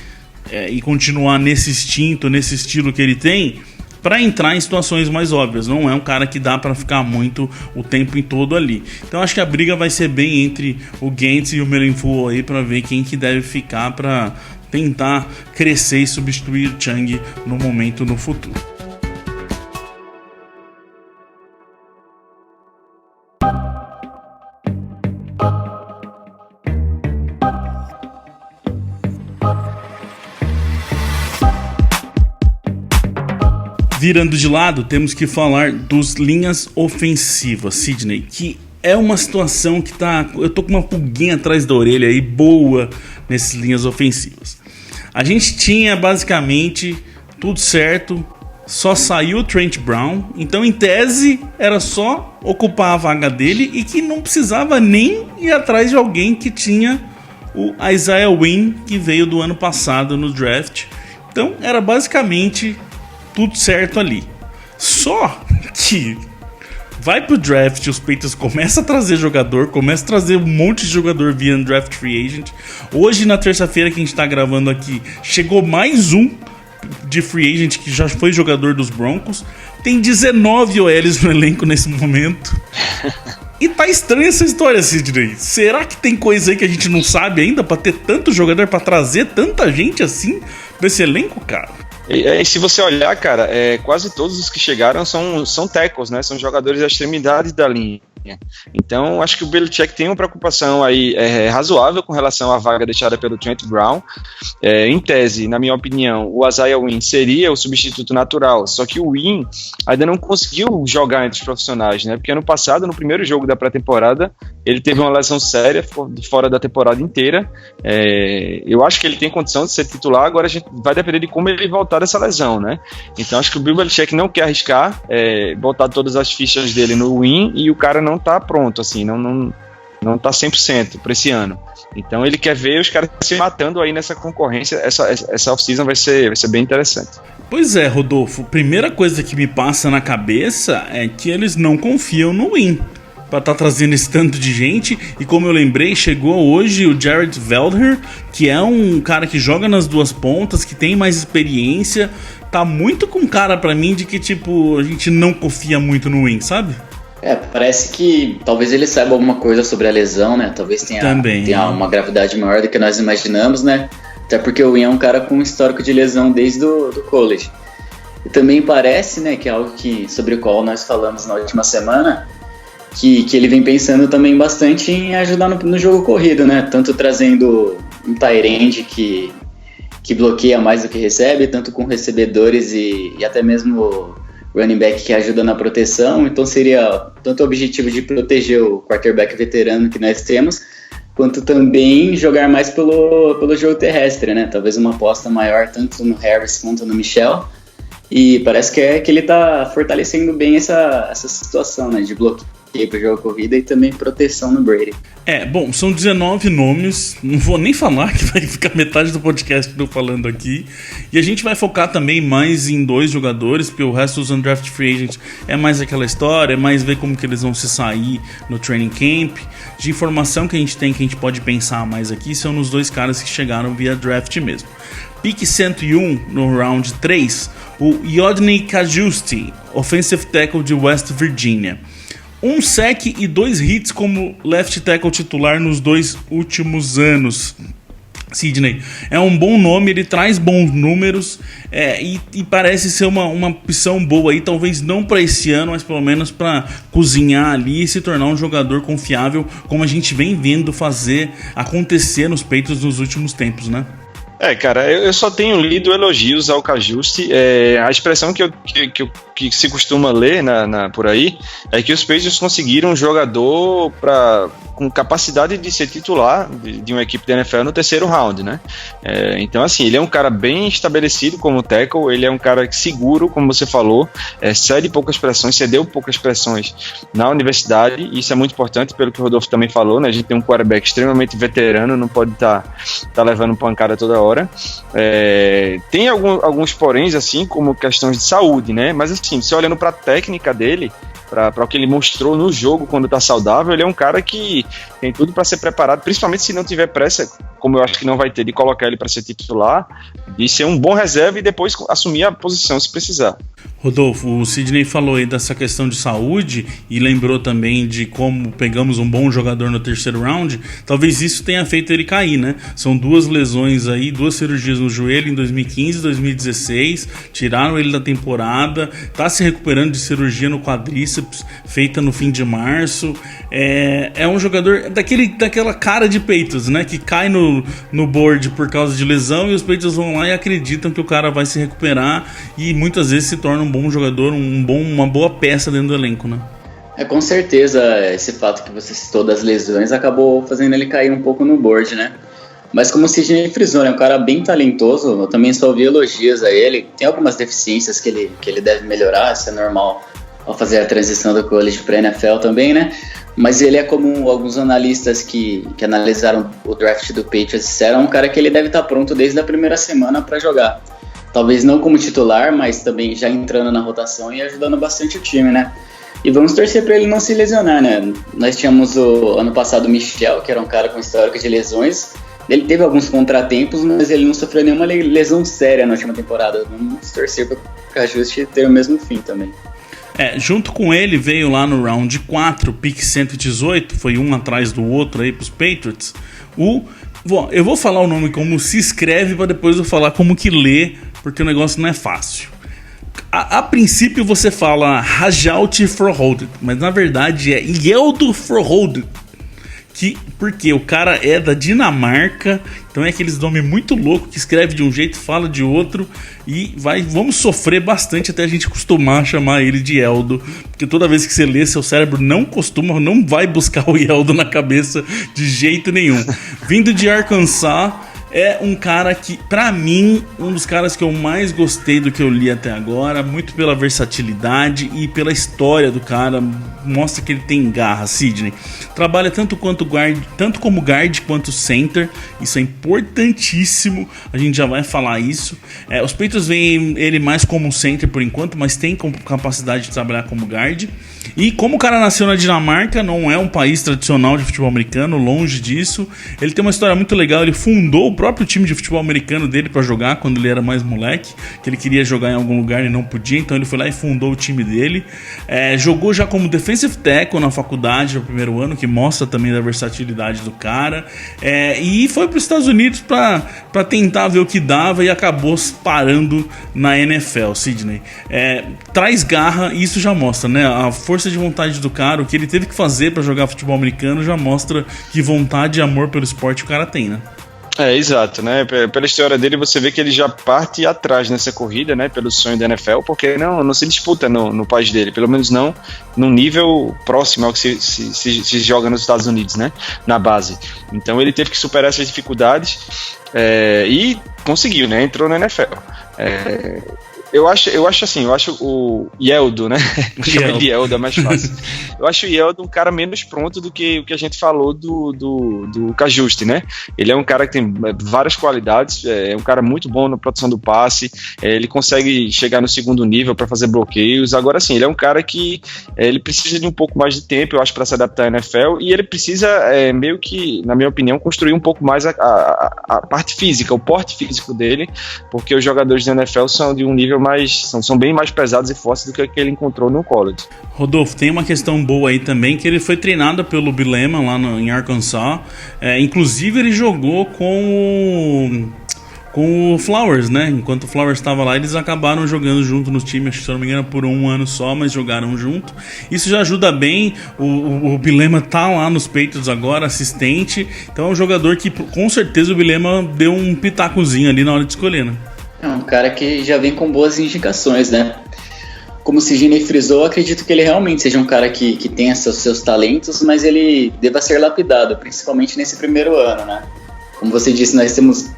e continuar nesse instinto, nesse estilo que ele tem, para entrar em situações mais óbvias, não é um cara que dá para ficar muito o tempo em todo ali. Então acho que a briga vai ser bem entre o Gantz e o Melenful aí, para ver quem que deve ficar para tentar crescer e substituir o Chung no momento, no futuro. Virando de lado, temos que falar dos linhas ofensivas, Sidney, que é uma situação que eu tô com uma pulguinha atrás da orelha aí, boa, nessas linhas ofensivas. A gente tinha basicamente tudo certo, só saiu o Trent Brown, então em tese era só ocupar a vaga dele e que não precisava nem ir atrás de alguém que tinha o Isaiah Wynn, que veio do ano passado no draft. Então era basicamente tudo certo ali. Só que vai pro draft, os Patriots começam a trazer jogador, começam a trazer um monte de jogador via Draft Free Agent. Hoje, na terça-feira que a gente tá gravando aqui, chegou mais um de Free Agent que já foi jogador dos Broncos. Tem 19 OLs no elenco nesse momento. E tá estranha essa história, Sidney. Será que tem coisa aí que a gente não sabe ainda pra ter tanto jogador, pra trazer tanta gente assim nesse elenco, cara? E se você olhar, cara, quase todos os que chegaram são tackles, né? São jogadores da extremidade da linha. Então, acho que o Belichick tem uma preocupação aí razoável com relação à vaga deixada pelo Trent Brown. Em tese, na minha opinião, o Isaiah Wynn seria o substituto natural, só que o Wynn ainda não conseguiu jogar entre os profissionais, né? Porque ano passado, no primeiro jogo da pré-temporada, ele teve uma lesão séria, fora da temporada inteira. Eu acho que ele tem condição de ser titular, agora a gente vai depender de como ele voltar dessa lesão, né? Então, acho que o Bill Belichick não quer arriscar, botar todas as fichas dele no Wynn, e o cara não tá pronto, assim, não tá 100% para esse ano. Então ele quer ver os caras se matando aí nessa concorrência. Essa off-season vai ser bem interessante. Pois é, Rodolfo, primeira coisa que me passa na cabeça é que eles não confiam no Wynn para estar trazendo esse tanto de gente. E como eu lembrei, chegou hoje o Jared Veldheer, que é um cara que joga nas duas pontas, que tem mais experiência. Tá muito com cara para mim de que, tipo, a gente não confia muito no Wynn, sabe? Parece que talvez ele saiba alguma coisa sobre a lesão, né? Talvez tenha uma gravidade maior do que nós imaginamos, né? Até porque o Wynn é um cara com um histórico de lesão desde do college. E também parece, né, que é algo sobre o qual nós falamos na última semana, que ele vem pensando também bastante em ajudar no jogo corrido, né? Tanto trazendo um tight end que bloqueia mais do que recebe, tanto com recebedores e até mesmo running back que ajuda na proteção. Então seria tanto o objetivo de proteger o quarterback veterano que nós temos, quanto também jogar mais pelo jogo terrestre, né? Talvez uma aposta maior tanto no Harris quanto no Michel. E parece que ele tá fortalecendo bem essa situação, né? De bloqueio para o jogo corrida e também proteção no Brady. Bom, são 19 nomes, não vou nem falar que vai ficar metade do podcast que eu tô falando aqui. E a gente vai focar também mais em 2 jogadores, porque o resto dos undrafted free agents é mais aquela história, é mais ver como que eles vão se sair no training camp. De informação que a gente tem, que a gente pode pensar mais aqui, são nos 2 caras que chegaram via draft mesmo. Pick 101 no round 3, o Yodney Cajuste, offensive tackle de West Virginia. 1 sack e 2 hits como left tackle titular nos 2 últimos anos. Sidney, é um bom nome, ele traz bons números e parece ser uma opção boa aí, talvez não para esse ano, mas pelo menos para cozinhar ali e se tornar um jogador confiável, como a gente vem vendo fazer acontecer nos Patriots nos últimos tempos, né? Cara, eu só tenho lido elogios ao Cajuste. A expressão que se costuma ler por aí é que os Patriots conseguiram um jogador com capacidade de ser titular de uma equipe da NFL no 3º round, né? Então, assim, ele é um cara bem estabelecido como tackle, ele é um cara seguro, como você falou, cede poucas pressões, cedeu poucas pressões na universidade, e isso é muito importante, pelo que o Rodolfo também falou, né? A gente tem um quarterback extremamente veterano, não pode tá levando pancada toda hora. Tem alguns poréns, assim, como questões de saúde, né? Mas assim, você olhando para a técnica dele, para o que ele mostrou no jogo quando tá saudável, ele é um cara que tem tudo para ser preparado, principalmente se não tiver pressa, como eu acho que não vai ter, de colocar ele para ser titular, de ser um bom reserva e depois assumir a posição se precisar. Rodolfo, o Sidney falou aí dessa questão de saúde e lembrou também de como pegamos um bom jogador no 3º round. Talvez isso tenha feito ele cair, né? São 2 lesões aí, 2 cirurgias no joelho em 2015 e 2016, tiraram ele da temporada, tá se recuperando de cirurgia no quadríceps feita no fim de março. É um jogador daquela cara de Patriots, né? Que cai no board por causa de lesão e os Patriots vão lá e acreditam que o cara vai se recuperar e muitas vezes se torna um bom jogador, uma boa peça dentro do elenco, né? Com certeza esse fato que você citou das lesões acabou fazendo ele cair um pouco no board, né? Mas como o Sidney frisou, é um cara bem talentoso, eu também só ouvi elogios a ele. Tem algumas deficiências que ele deve melhorar, isso é normal ao fazer a transição do college para a NFL também, né? Mas ele é como alguns analistas que analisaram o draft do Patriots disseram, um cara que ele deve estar pronto desde a primeira semana para jogar. Talvez não como titular, mas também já entrando na rotação e ajudando bastante o time, né? E vamos torcer para ele não se lesionar, né? Nós tínhamos ano passado o Michel, que era um cara com histórico de lesões. Ele teve alguns contratempos, mas ele não sofreu nenhuma lesão séria na última temporada. Vamos torcer para o Cajuste ter o mesmo fim também. Junto com ele veio lá no round 4, pick 118, foi um atrás do outro aí pros Patriots. Eu vou falar o nome como se escreve para depois eu falar como que lê, porque o negócio não é fácil. A princípio você fala Rajaut Froholdt, mas na verdade é Yeldo Froholdt. Porque o cara é da Dinamarca, então é aqueles nomes muito loucos que escreve de um jeito, fala de outro, e vamos sofrer bastante até a gente acostumar a chamar ele de Eldo, porque toda vez que você lê, seu cérebro não vai buscar o Eldo na cabeça de jeito nenhum. Vindo de Arkansas, é um cara que, pra mim, um dos caras que eu mais gostei do que eu li até agora, muito pela versatilidade e pela história do cara, mostra que ele tem garra, Sidney. Trabalha tanto como guard quanto center, isso é importantíssimo, a gente já vai falar isso. Os Patriots veem ele mais como center por enquanto, mas tem capacidade de trabalhar como guard. E como o cara nasceu na Dinamarca, não é um país tradicional de futebol americano, longe disso, ele tem uma história muito legal, ele fundou o próprio time de futebol americano dele para jogar quando ele era mais moleque, que ele queria jogar em algum lugar e não podia, então ele foi lá e fundou o time dele. Jogou já como defensive tackle na faculdade no primeiro ano, que mostra também da versatilidade do cara, e foi para os Estados Unidos para tentar ver o que dava e acabou parando na NFL. Sidney, traz garra, e isso já mostra, né, a força de vontade do cara, o que ele teve que fazer para jogar futebol americano já mostra que vontade e amor pelo esporte o cara tem, né? Exato, né? Pela história dele, você vê que ele já parte atrás nessa corrida, né? Pelo sonho da NFL, porque não se disputa no país dele, pelo menos não num nível próximo ao que se joga nos Estados Unidos, né? Na base. Então ele teve que superar essas dificuldades e conseguiu, né? Entrou na NFL. Eu acho o Yeldo, né? Chama de Yeldo, é mais fácil. Eu acho o Yeldo um cara menos pronto do que o que a gente falou do Cajuste, né? Ele é um cara que tem várias qualidades, é um cara muito bom na produção do passe, ele consegue chegar no segundo nível para fazer bloqueios. Agora sim, ele é um cara que ele precisa de um pouco mais de tempo, eu acho, para se adaptar à NFL, e ele precisa, meio que, na minha opinião, construir um pouco mais a parte física, o porte físico dele, porque os jogadores da NFL são de um nível são bem mais pesados e fortes do que ele encontrou no college. Rodolfo, tem uma questão boa aí também, que ele foi treinado pelo Bill Lehman lá em Arkansas, inclusive ele jogou com o Flowers, né? Enquanto o Flowers estava lá, eles acabaram jogando junto no time, acho que, se eu não me engano, por um ano só, mas jogaram junto. Isso já ajuda bem, o Bielema tá lá nos Patriots agora, assistente, então é um jogador que com certeza o Bielema deu um pitacozinho ali na hora de escolher, né? É um cara que já vem com boas indicações, né? Como o Sidney frisou, acredito que ele realmente seja um cara que tenha seus talentos, mas ele deva ser lapidado, principalmente nesse primeiro ano, né? Como você disse, nós temos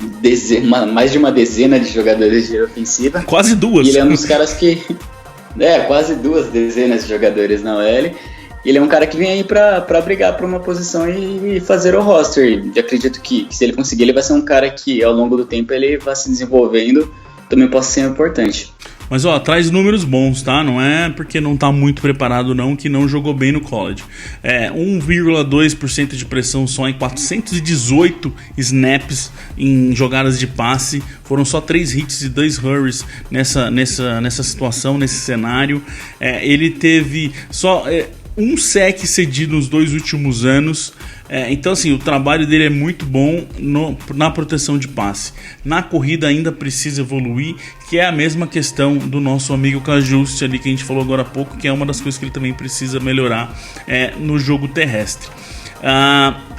mais de uma dezena de jogadores de ofensiva. Quase duas. E ele é um dos caras que... quase 2 dezenas de jogadores na OL. Ele é um cara que vem aí pra brigar por uma posição e fazer o roster. E acredito que se ele conseguir, ele vai ser um cara que ao longo do tempo ele vai se desenvolvendo, também possa ser importante. Mas traz números bons, tá? Não é porque não tá muito preparado não, que não jogou bem no college. 1,2% de pressão só em 418 snaps em jogadas de passe. Foram só 3 hits e 2 hurries nessa situação, nesse cenário. Ele teve só... um sec cedido nos 2 últimos anos. Então assim, o trabalho dele é muito bom na proteção de passe. Na corrida ainda precisa evoluir, que é a mesma questão do nosso amigo Cajuste ali, que a gente falou agora há pouco, que é uma das coisas que ele também precisa melhorar no jogo terrestre.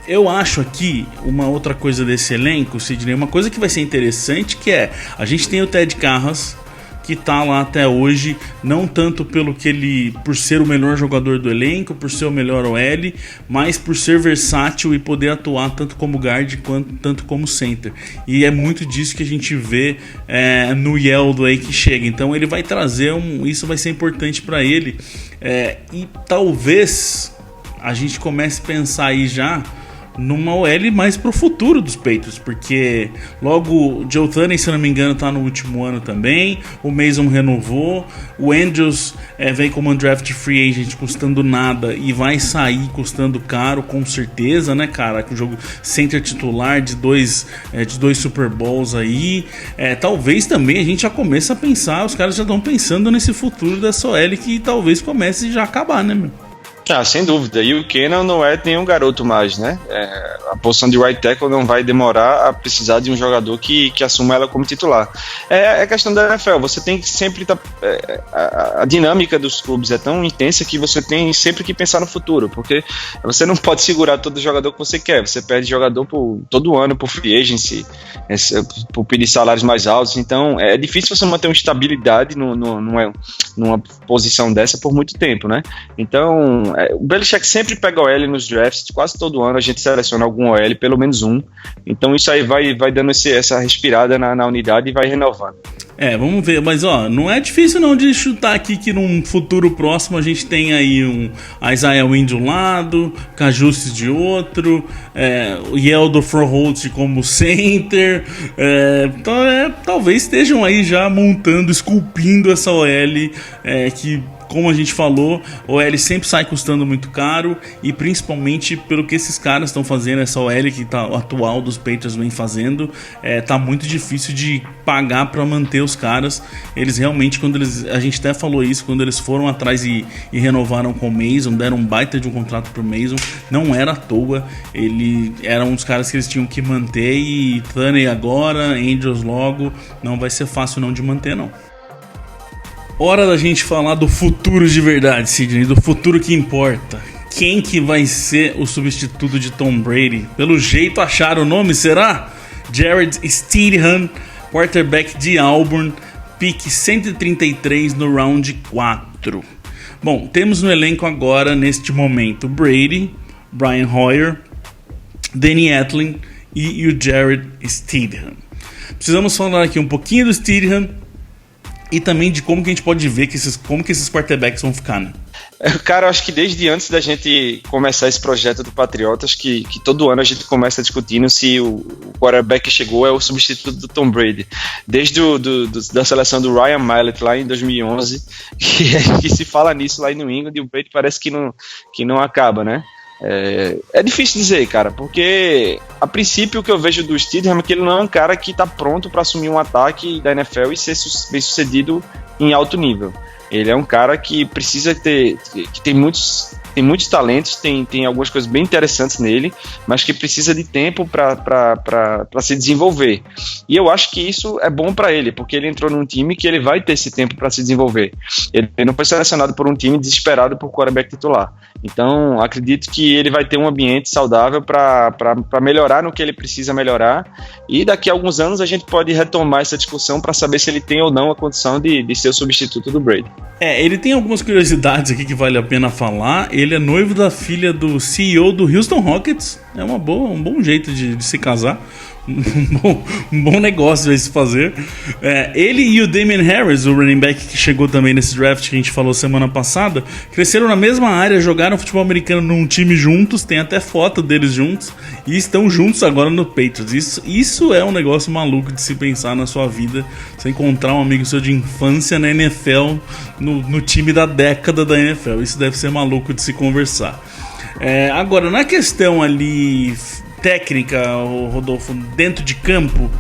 Eu acho aqui uma outra coisa desse elenco, Sidney, uma coisa que vai ser interessante, que a gente tem o Ted Karras, que tá lá até hoje, não tanto por ser o melhor jogador do elenco, por ser o melhor OL, mas por ser versátil e poder atuar tanto como guard tanto como center. E é muito disso que a gente vê no Yeldo aí que chega. Então ele vai trazer isso vai ser importante para ele. E talvez a gente comece a pensar aí já numa OL mais pro futuro dos Patriots, porque logo o Joe Thuney, se não me engano, tá no último ano também, o Mason renovou, o Andrews vem como undrafted free agent custando nada e vai sair custando caro, com certeza, né, cara, que o jogo center titular de dois Super Bowls aí, talvez também a gente já comece a pensar, os caras já estão pensando nesse futuro dessa OL que talvez comece já a acabar, né, meu? Sem dúvida, e o Kenan não é nenhum garoto mais, né? A posição de right tackle não vai demorar a precisar de um jogador que assuma ela como titular. É a questão da NFL, você tem que sempre a dinâmica dos clubes é tão intensa que você tem sempre que pensar no futuro, porque você não pode segurar todo jogador que você quer, você perde jogador todo ano por free agency, por pedir salários mais altos, então é difícil você manter uma estabilidade numa posição dessa por muito tempo, né? Então o Belichick sempre pega OL nos drafts, quase todo ano a gente seleciona algum OL, pelo menos um. Então isso aí vai dando essa respirada na unidade e vai renovando. Vamos ver, mas não é difícil não de chutar aqui que num futuro próximo a gente tem aí um Isaiah Wynn de um lado, Cajustes de outro, o Yeldo Froholt como center, então, talvez estejam aí já montando, esculpindo essa OL que, como a gente falou, o OL sempre sai custando muito caro, e principalmente pelo que esses caras estão fazendo, essa OL que tá atual dos Patriots vem fazendo, tá muito difícil de pagar para manter os caras. Eles realmente, a gente até falou isso, quando eles foram atrás e renovaram com o Mason, deram um baita de um contrato pro Mason, não era à toa, ele era um dos caras que eles tinham que manter, e Tunney agora, Andrews logo, não vai ser fácil não de manter não. Hora da gente falar do futuro de verdade, Sidney, do futuro que importa. Quem que vai ser o substituto de Tom Brady? Pelo jeito acharam o nome, será? Jared Stidham, quarterback de Auburn, pick 133 no round 4. Bom, temos no elenco agora, neste momento, Brady, Brian Hoyer, Danny Etling e o Jared Stidham. Precisamos falar aqui um pouquinho do Stidham e também de como que a gente pode ver como que esses quarterbacks vão ficar, né? Cara, eu acho que desde antes da gente começar esse projeto do Patriotas, que todo ano a gente começa discutindo se o quarterback que chegou é o substituto do Tom Brady. Desde da seleção do Ryan Mallett lá em 2011, que se fala nisso lá em New England, e o Brady parece que não acaba, né? É difícil dizer, cara, porque a princípio o que eu vejo do Stidham é que ele não é um cara que tá pronto para assumir um ataque da NFL e ser bem sucedido em alto nível. Ele é um cara que precisa que tem muitos talentos, tem algumas coisas bem interessantes nele, mas que precisa de tempo para se desenvolver. E eu acho que isso é bom para ele, porque ele entrou num time que ele vai ter esse tempo para se desenvolver. Ele não foi selecionado por um time desesperado por quarterback titular. Então, acredito que ele vai ter um ambiente saudável para melhorar no que ele precisa melhorar, e daqui a alguns anos a gente pode retomar essa discussão para saber se ele tem ou não a condição de ser o substituto do Brady. Ele tem algumas curiosidades aqui que vale a pena falar. Ele é noivo da filha do CEO do Houston Rockets. É um bom jeito de se casar. Um bom negócio de se fazer. Ele e o Damien Harris, o running back que chegou também nesse draft que a gente falou semana passada, cresceram na mesma área, jogaram futebol americano num time juntos, tem até foto deles juntos, e estão juntos agora no Patriots. Isso é um negócio maluco de se pensar na sua vida, você encontrar um amigo seu de infância na NFL, no time da década da NFL. Isso deve ser maluco de se conversar. Agora, na questão ali técnica, Rodolfo, dentro de campo,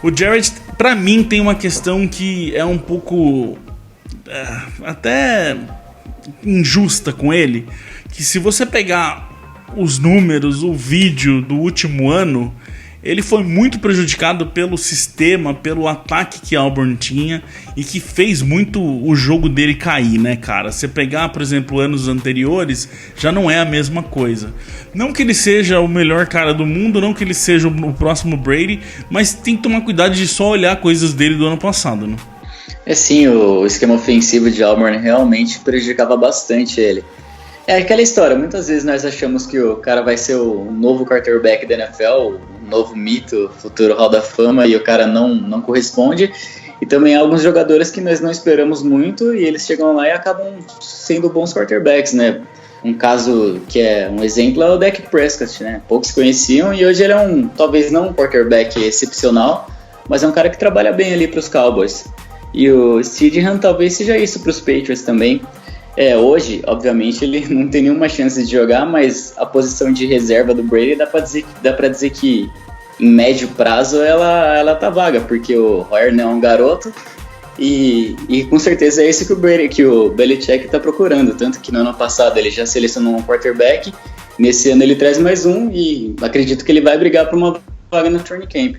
o Jared, pra mim, tem uma questão que é um pouco até injusta com ele, que se você pegar os números, o vídeo do último ano, ele foi muito prejudicado pelo sistema, pelo ataque que Auburn tinha, e que fez muito o jogo dele cair, né, cara? Você pegar, por exemplo, anos anteriores, já não é a mesma coisa. Não que ele seja o melhor cara do mundo, não que ele seja o próximo Brady, mas tem que tomar cuidado de só olhar coisas dele do ano passado, né? Sim, o esquema ofensivo de Auburn realmente prejudicava bastante ele. É aquela história, muitas vezes nós achamos que o cara vai ser o novo quarterback da NFL, o novo mito, futuro Hall da Fama, e o cara não corresponde. E também há alguns jogadores que nós não esperamos muito e eles chegam lá e acabam sendo bons quarterbacks, né? Um caso que é um exemplo é o Dak Prescott, né? Poucos conheciam e hoje ele é talvez não um quarterback excepcional, mas é um cara que trabalha bem ali para os Cowboys. E o Stidham talvez seja isso para os Patriots também. Hoje, obviamente, ele não tem nenhuma chance de jogar, mas a posição de reserva do Brady dá pra dizer que em médio prazo ela tá vaga, porque o Hoyer não é um garoto e com certeza é isso que o Belichick tá procurando, tanto que no ano passado ele já selecionou um quarterback, nesse ano ele traz mais um e acredito que ele vai brigar por uma vaga no training camp.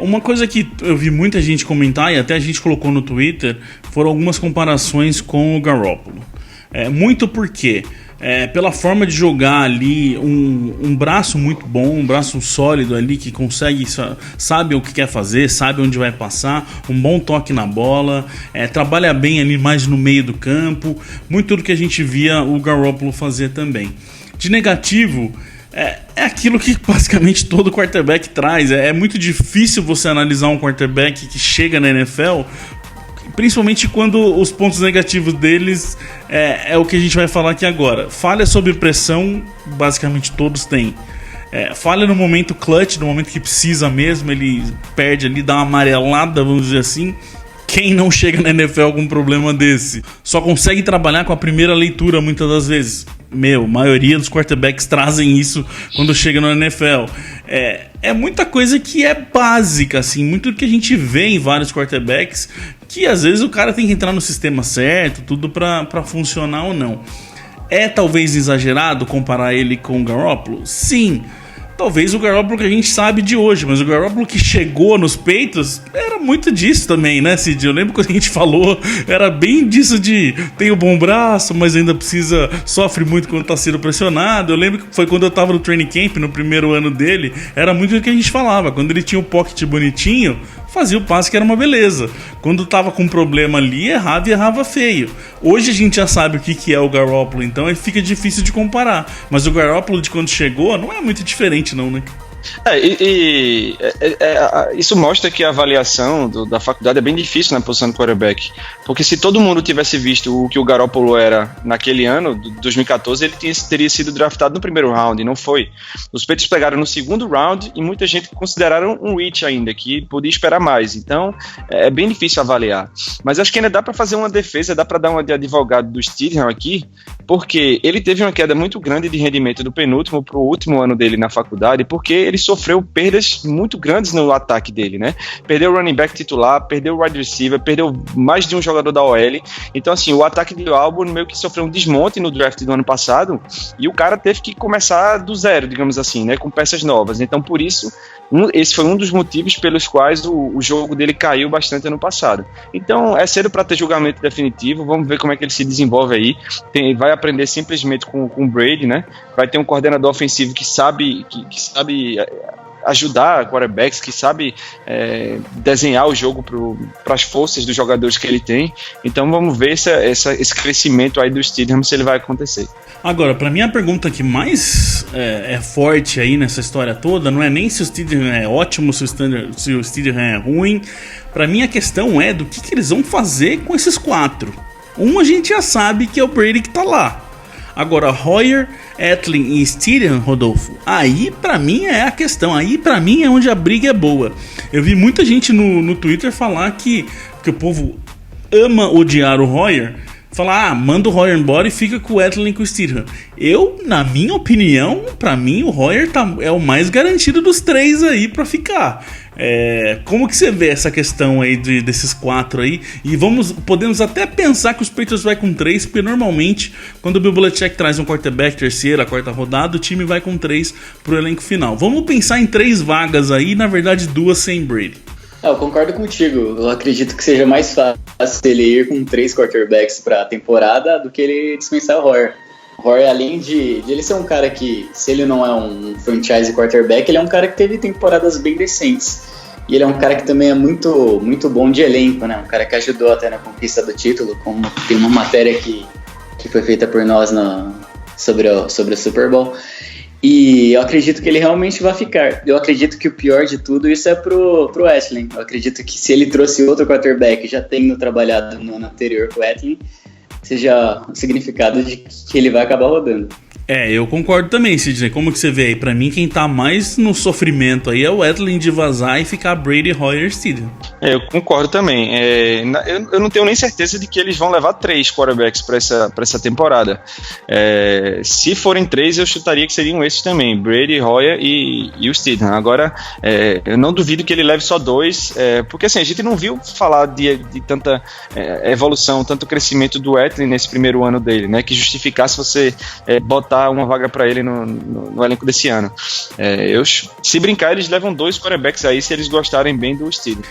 Uma coisa que eu vi muita gente comentar e até a gente colocou no Twitter foram algumas comparações com o Garoppolo. Muito porque pela forma de jogar ali, um braço muito bom, um braço sólido ali que consegue, sabe o que quer fazer, sabe onde vai passar, um bom toque na bola, trabalha bem ali mais no meio do campo, muito do que a gente via o Garoppolo fazer também. De negativo, é aquilo que basicamente todo quarterback traz. É muito difícil você analisar um quarterback que chega na NFL Principalmente quando os pontos negativos deles é o que a gente vai falar aqui agora. Falha sob pressão, basicamente todos têm. Falha no momento clutch, no momento que precisa mesmo, ele perde ali, dá uma amarelada, vamos dizer assim. Quem não chega na NFL com um problema desse? Só consegue trabalhar com a primeira leitura muitas das vezes. A maioria dos quarterbacks trazem isso quando chega na NFL. É muita coisa que é básica, assim, muito do que a gente vê em vários quarterbacks, que às vezes o cara tem que entrar no sistema certo, tudo pra funcionar ou não. É talvez exagerado comparar ele com o Garoppolo? Sim. Talvez o Garoppolo que a gente sabe de hoje, mas o Garoppolo que chegou nos peitos era muito disso também, né, Cid? Eu lembro quando a gente falou, era bem disso de tem o bom braço, mas ainda sofre muito quando tá sendo pressionado. Eu lembro que foi quando eu tava no training camp, no primeiro ano dele, era muito o que a gente falava. Quando ele tinha o pocket bonitinho, fazia o passe que era uma beleza. Quando tava com um problema ali, errava e errava feio. Hoje a gente já sabe o que é o Garoppolo, então fica difícil de comparar. Mas o Garoppolo de quando chegou não é muito diferente não, né? Isso mostra que a avaliação da faculdade é bem difícil na posição de quarterback, porque se todo mundo tivesse visto o que o Garoppolo era naquele ano, 2014, ele teria sido draftado no primeiro round, e não foi. Os Patriots pegaram no segundo round e muita gente consideraram um reach ainda, que podia esperar mais, então é bem difícil avaliar. Mas acho que ainda dá para fazer uma defesa, dá para dar uma de advogado do Stidham aqui, porque ele teve uma queda muito grande de rendimento do penúltimo para o último ano dele na faculdade, porque ele sofreu perdas muito grandes no ataque dele, né? Perdeu o running back titular, perdeu o wide receiver, perdeu mais de um jogador da OL. Então, assim, o ataque de Auburn meio que sofreu um desmonte no draft do ano passado e o cara teve que começar do zero, digamos assim, né? Com peças novas. Então, por isso, esse foi um dos motivos pelos quais o jogo dele caiu bastante ano passado. Então, é cedo para ter julgamento definitivo. Vamos ver como é que ele se desenvolve aí. Vai aprender simplesmente com o Brady, né? Vai ter um coordenador ofensivo que sabe ajudar quarterbacks, que sabe desenhar o jogo para as forças dos jogadores que ele tem. Então vamos ver esse crescimento aí do Stidham, se ele vai acontecer. Agora, para mim a pergunta que mais é forte aí nessa história toda não é nem se o Stidham é ótimo, se o Stidham é ruim. Para mim a questão é do que eles vão fazer com esses quatro. A gente já sabe que é o Brady que tá lá. Agora, Hoyer, Etling e Stidham, Rodolfo, aí pra mim é a questão, aí pra mim é onde a briga é boa. Eu vi muita gente no Twitter falar que o povo ama odiar o Hoyer, falar, manda o Hoyer embora e fica com o Etling e com o Stidham. Na minha opinião, pra mim o Hoyer é o mais garantido dos três aí pra ficar. Como que você vê essa questão aí desses quatro aí? E podemos até pensar que os Patriots vai com 3, porque normalmente quando o Bill Belichick traz um quarterback, terceira, quarta rodada, o time vai com 3 pro elenco final. Vamos pensar em 3 vagas aí, na verdade 2 sem Brady. Eu concordo contigo. Eu acredito que seja mais fácil ele ir com 3 quarterbacks pra temporada do que ele dispensar o Hoyer. O Hoyer, além de ele ser um cara que, se ele não é um franchise quarterback, ele é um cara que teve temporadas bem decentes. E ele é um cara que também é muito, muito bom de elenco, né? Um cara que ajudou até na conquista do título, como tem uma matéria que foi feita por nós sobre o Super Bowl. E eu acredito que ele realmente vai ficar. Eu acredito que o pior de tudo isso é pro Etling. Eu acredito que se ele trouxe outro quarterback, já tendo trabalhado no ano anterior com o Etling, seja o significado de que ele vai acabar rodando. Eu concordo também, Sidney. Como que você vê aí? Pra mim, quem tá mais no sofrimento aí é o Etling de vazar e ficar Brady, Hoyer, Stidham. Eu concordo também. Eu não tenho nem certeza de que eles vão levar 3 quarterbacks pra essa temporada. Se forem 3, eu chutaria que seriam esses também, Brady, Hoyer e o Stidham. Agora, eu não duvido que ele leve só 2, porque assim, a gente não viu falar de tanta evolução, tanto crescimento do Etling nesse primeiro ano dele, né, que justificasse você botar uma vaga para ele no elenco desse ano. Se brincar, eles levam 2 quarterbacks aí se eles gostarem bem do Stidham.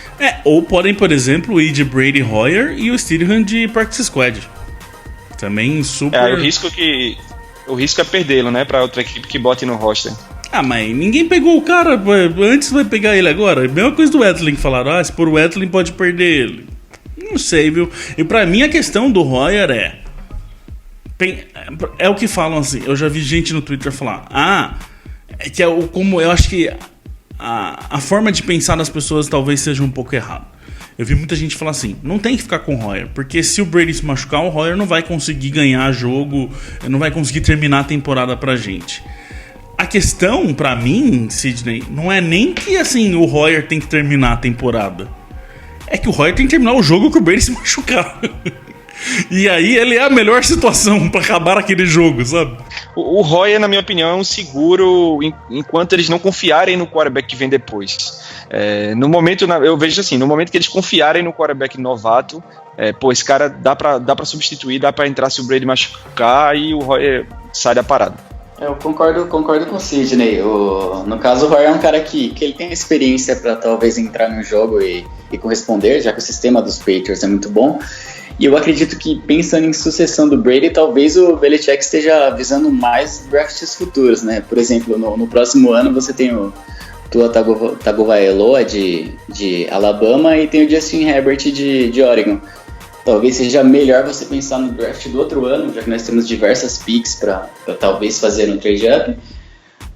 Ou podem, por exemplo, ir de Brady, Hoyer e o Stidham de Practice Squad. Também super... O risco é perdê-lo, né, para outra equipe que bote no roster. Mas ninguém pegou o cara, antes vai pegar ele agora. Mesma coisa do Etling, falaram, se por o Etling pode perder ele. Não sei, viu? E pra mim a questão do Hoyer é o que falam assim, eu já vi gente no Twitter falar, como eu acho que a forma de pensar das pessoas talvez seja um pouco errada. eu vi muita gente falar assim, não tem que ficar com o Hoyer, porque se o Brady se machucar, o Hoyer não vai conseguir ganhar jogo, não vai conseguir terminar a temporada pra gente. A questão, pra mim, Sidney, não é nem que assim, o Hoyer tem que terminar a temporada. É que o Hoyer tem que terminar o jogo com o Brady se machucar. E aí ele é a melhor situação pra acabar aquele jogo, sabe? O Hoyer, na minha opinião, é um seguro enquanto eles não confiarem no quarterback que vem depois. No momento, eu vejo assim, no momento que eles confiarem no quarterback novato, esse cara dá pra substituir, dá pra entrar se o Brady machucar e o Hoyer sai da parada. Eu concordo com o Sidney. No caso, o Hoyer é um cara que ele tem experiência para talvez entrar no jogo e corresponder, já que o sistema dos Patriots é muito bom. E eu acredito que, pensando em sucessão do Brady, talvez o Belichick esteja visando mais drafts futuros, né? Por exemplo, no próximo ano você tem o Tua Tagovailoa de Alabama e tem o Justin Herbert de Oregon. Talvez seja melhor você pensar no draft do outro ano, já que nós temos diversas picks para talvez fazer um trade-up,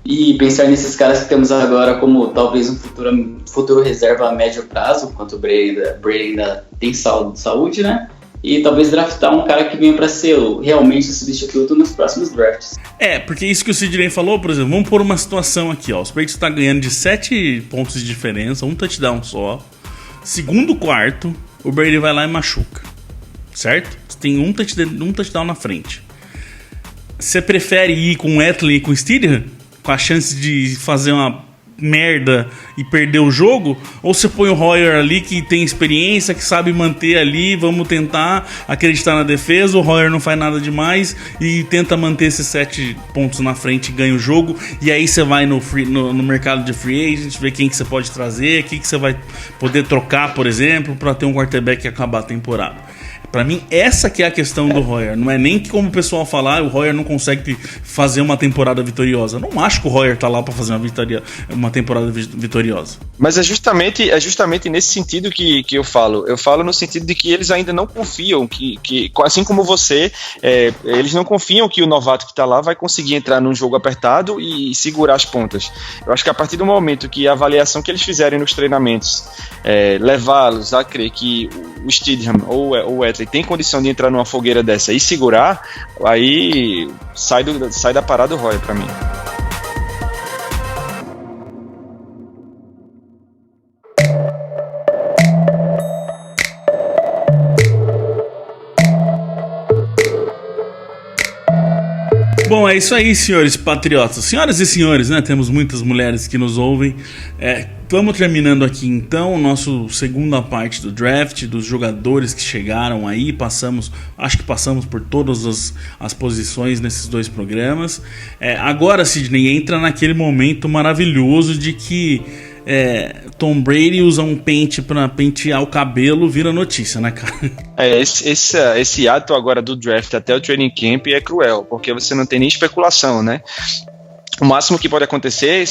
e pensar nesses caras que temos agora como talvez um futuro reserva a médio prazo, enquanto o Brady ainda tem saúde, né? E talvez draftar um cara que venha para ser realmente o substituto nos próximos drafts. Porque isso que o Sidney falou, por exemplo, vamos pôr uma situação aqui, ó. Os Patriots estão ganhando de 7 pontos de diferença, um touchdown só. Segundo quarto, o Brady vai lá e machuca. Certo? Você tem um touchdown na frente. Você prefere ir com o Etley e com o Steedham, com a chance de fazer uma merda e perder o jogo? Ou você põe o Hoyer ali, que tem experiência, que sabe manter ali, vamos tentar acreditar na defesa, o Hoyer não faz nada demais e tenta manter esses 7 pontos na frente e ganha o jogo, e aí você vai no mercado de free agent, ver quem que você pode trazer, quem que você vai poder trocar, por exemplo, para ter um quarterback que acabar a temporada. Pra mim, essa que é a questão do Hoyer. Não é nem que, como o pessoal falar, o Hoyer não consegue fazer uma temporada vitoriosa. Não acho que o Hoyer tá lá pra fazer uma temporada vitoriosa. Mas é justamente nesse sentido que eu falo. Eu falo no sentido de que eles ainda não confiam, que assim como você, eles não confiam que o novato que tá lá vai conseguir entrar num jogo apertado e segurar as pontas. Eu acho que a partir do momento que a avaliação que eles fizerem nos treinamentos levá-los a crer que o Steedham ou o Etley tem condição de entrar numa fogueira dessa e segurar, aí sai da parada o Hoyer pra mim. Bom, é isso aí, senhores patriotas. Senhoras e senhores, né? Temos muitas mulheres que nos ouvem. Estamos terminando aqui então nossa segunda parte do draft, dos jogadores que chegaram aí. Acho que passamos por todas as posições nesses 2 programas. Agora, Sidney, entra naquele momento maravilhoso de que Tom Brady usa um pente pra pentear o cabelo, vira notícia, né, cara? Esse ato agora do draft até o training camp é cruel, porque você não tem nem especulação, né? O máximo que pode acontecer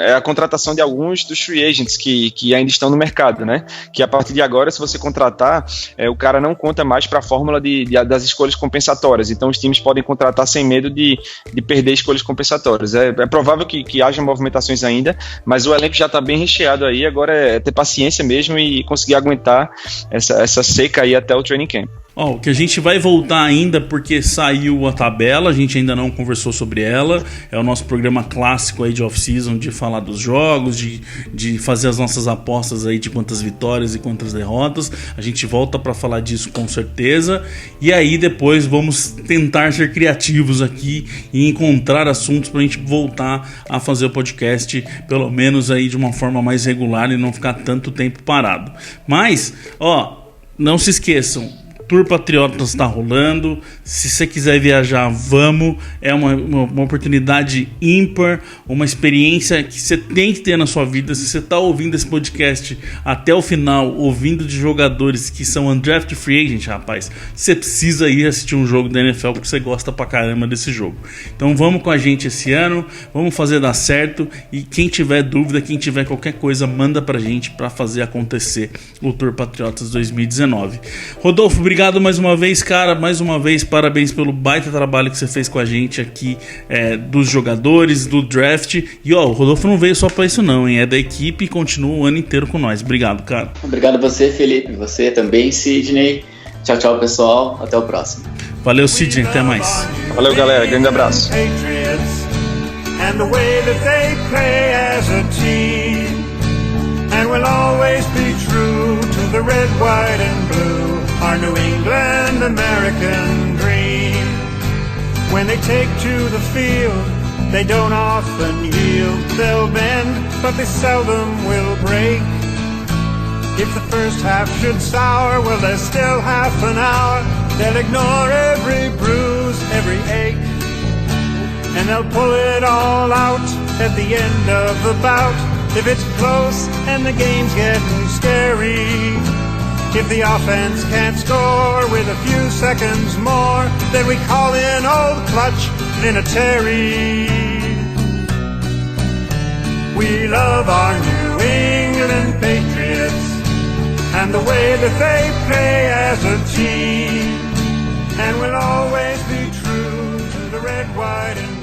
é a contratação de alguns dos free agents que ainda estão no mercado, né? Que a partir de agora, se você contratar, o cara não conta mais para a fórmula das escolhas compensatórias. Então os times podem contratar sem medo de perder escolhas compensatórias. É provável que haja movimentações ainda, mas o elenco já está bem recheado aí. Agora é ter paciência mesmo e conseguir aguentar essa seca aí até o training camp. O que a gente vai voltar ainda, porque saiu a tabela, a gente ainda não conversou sobre ela. É o nosso programa clássico aí de off-season, de falar dos jogos, de fazer as nossas apostas aí de quantas vitórias e quantas derrotas. A gente volta para falar disso com certeza. E aí depois vamos tentar ser criativos aqui e encontrar assuntos pra gente voltar a fazer o podcast, pelo menos aí de uma forma mais regular e não ficar tanto tempo parado. Mas, não se esqueçam, Tour Patriotas está rolando. Se você quiser viajar, vamos. É uma oportunidade ímpar, uma experiência que você tem que ter na sua vida. Se você está ouvindo esse podcast até o final, ouvindo de jogadores que são undrafted free agent, rapaz, você precisa ir assistir um jogo da NFL porque você gosta pra caramba desse jogo. Então vamos com a gente esse ano, vamos fazer dar certo. E quem tiver dúvida, quem tiver qualquer coisa, manda pra gente pra fazer acontecer o Tour Patriotas 2019. Rodolfo, obrigado Obrigado mais uma vez, cara. Mais uma vez, parabéns pelo baita trabalho que você fez com a gente aqui, dos jogadores, do draft. E ó, o Rodolfo não veio só pra isso não, hein? É da equipe e continua o ano inteiro com nós. Obrigado, cara. Obrigado a você, Felipe. Você também, Sidney. Tchau, tchau, pessoal. Até o próximo. Valeu, Sidney. Até mais. Valeu, galera. Grande abraço. And the way that they play as a team, and we'll always be true to the red, white and blue, our New England American dream. When they take to the field, they don't often yield. They'll bend, but they seldom will break. If the first half should sour, well, there's still half an hour. They'll ignore every bruise, every ache, and they'll pull it all out at the end of the bout. If it's close and the game's getting scary, if the offense can't score with a few seconds more, then we call in old clutch Vinatieri. We love our New England Patriots and the way that they play as a team, and we'll always be true to the red, white and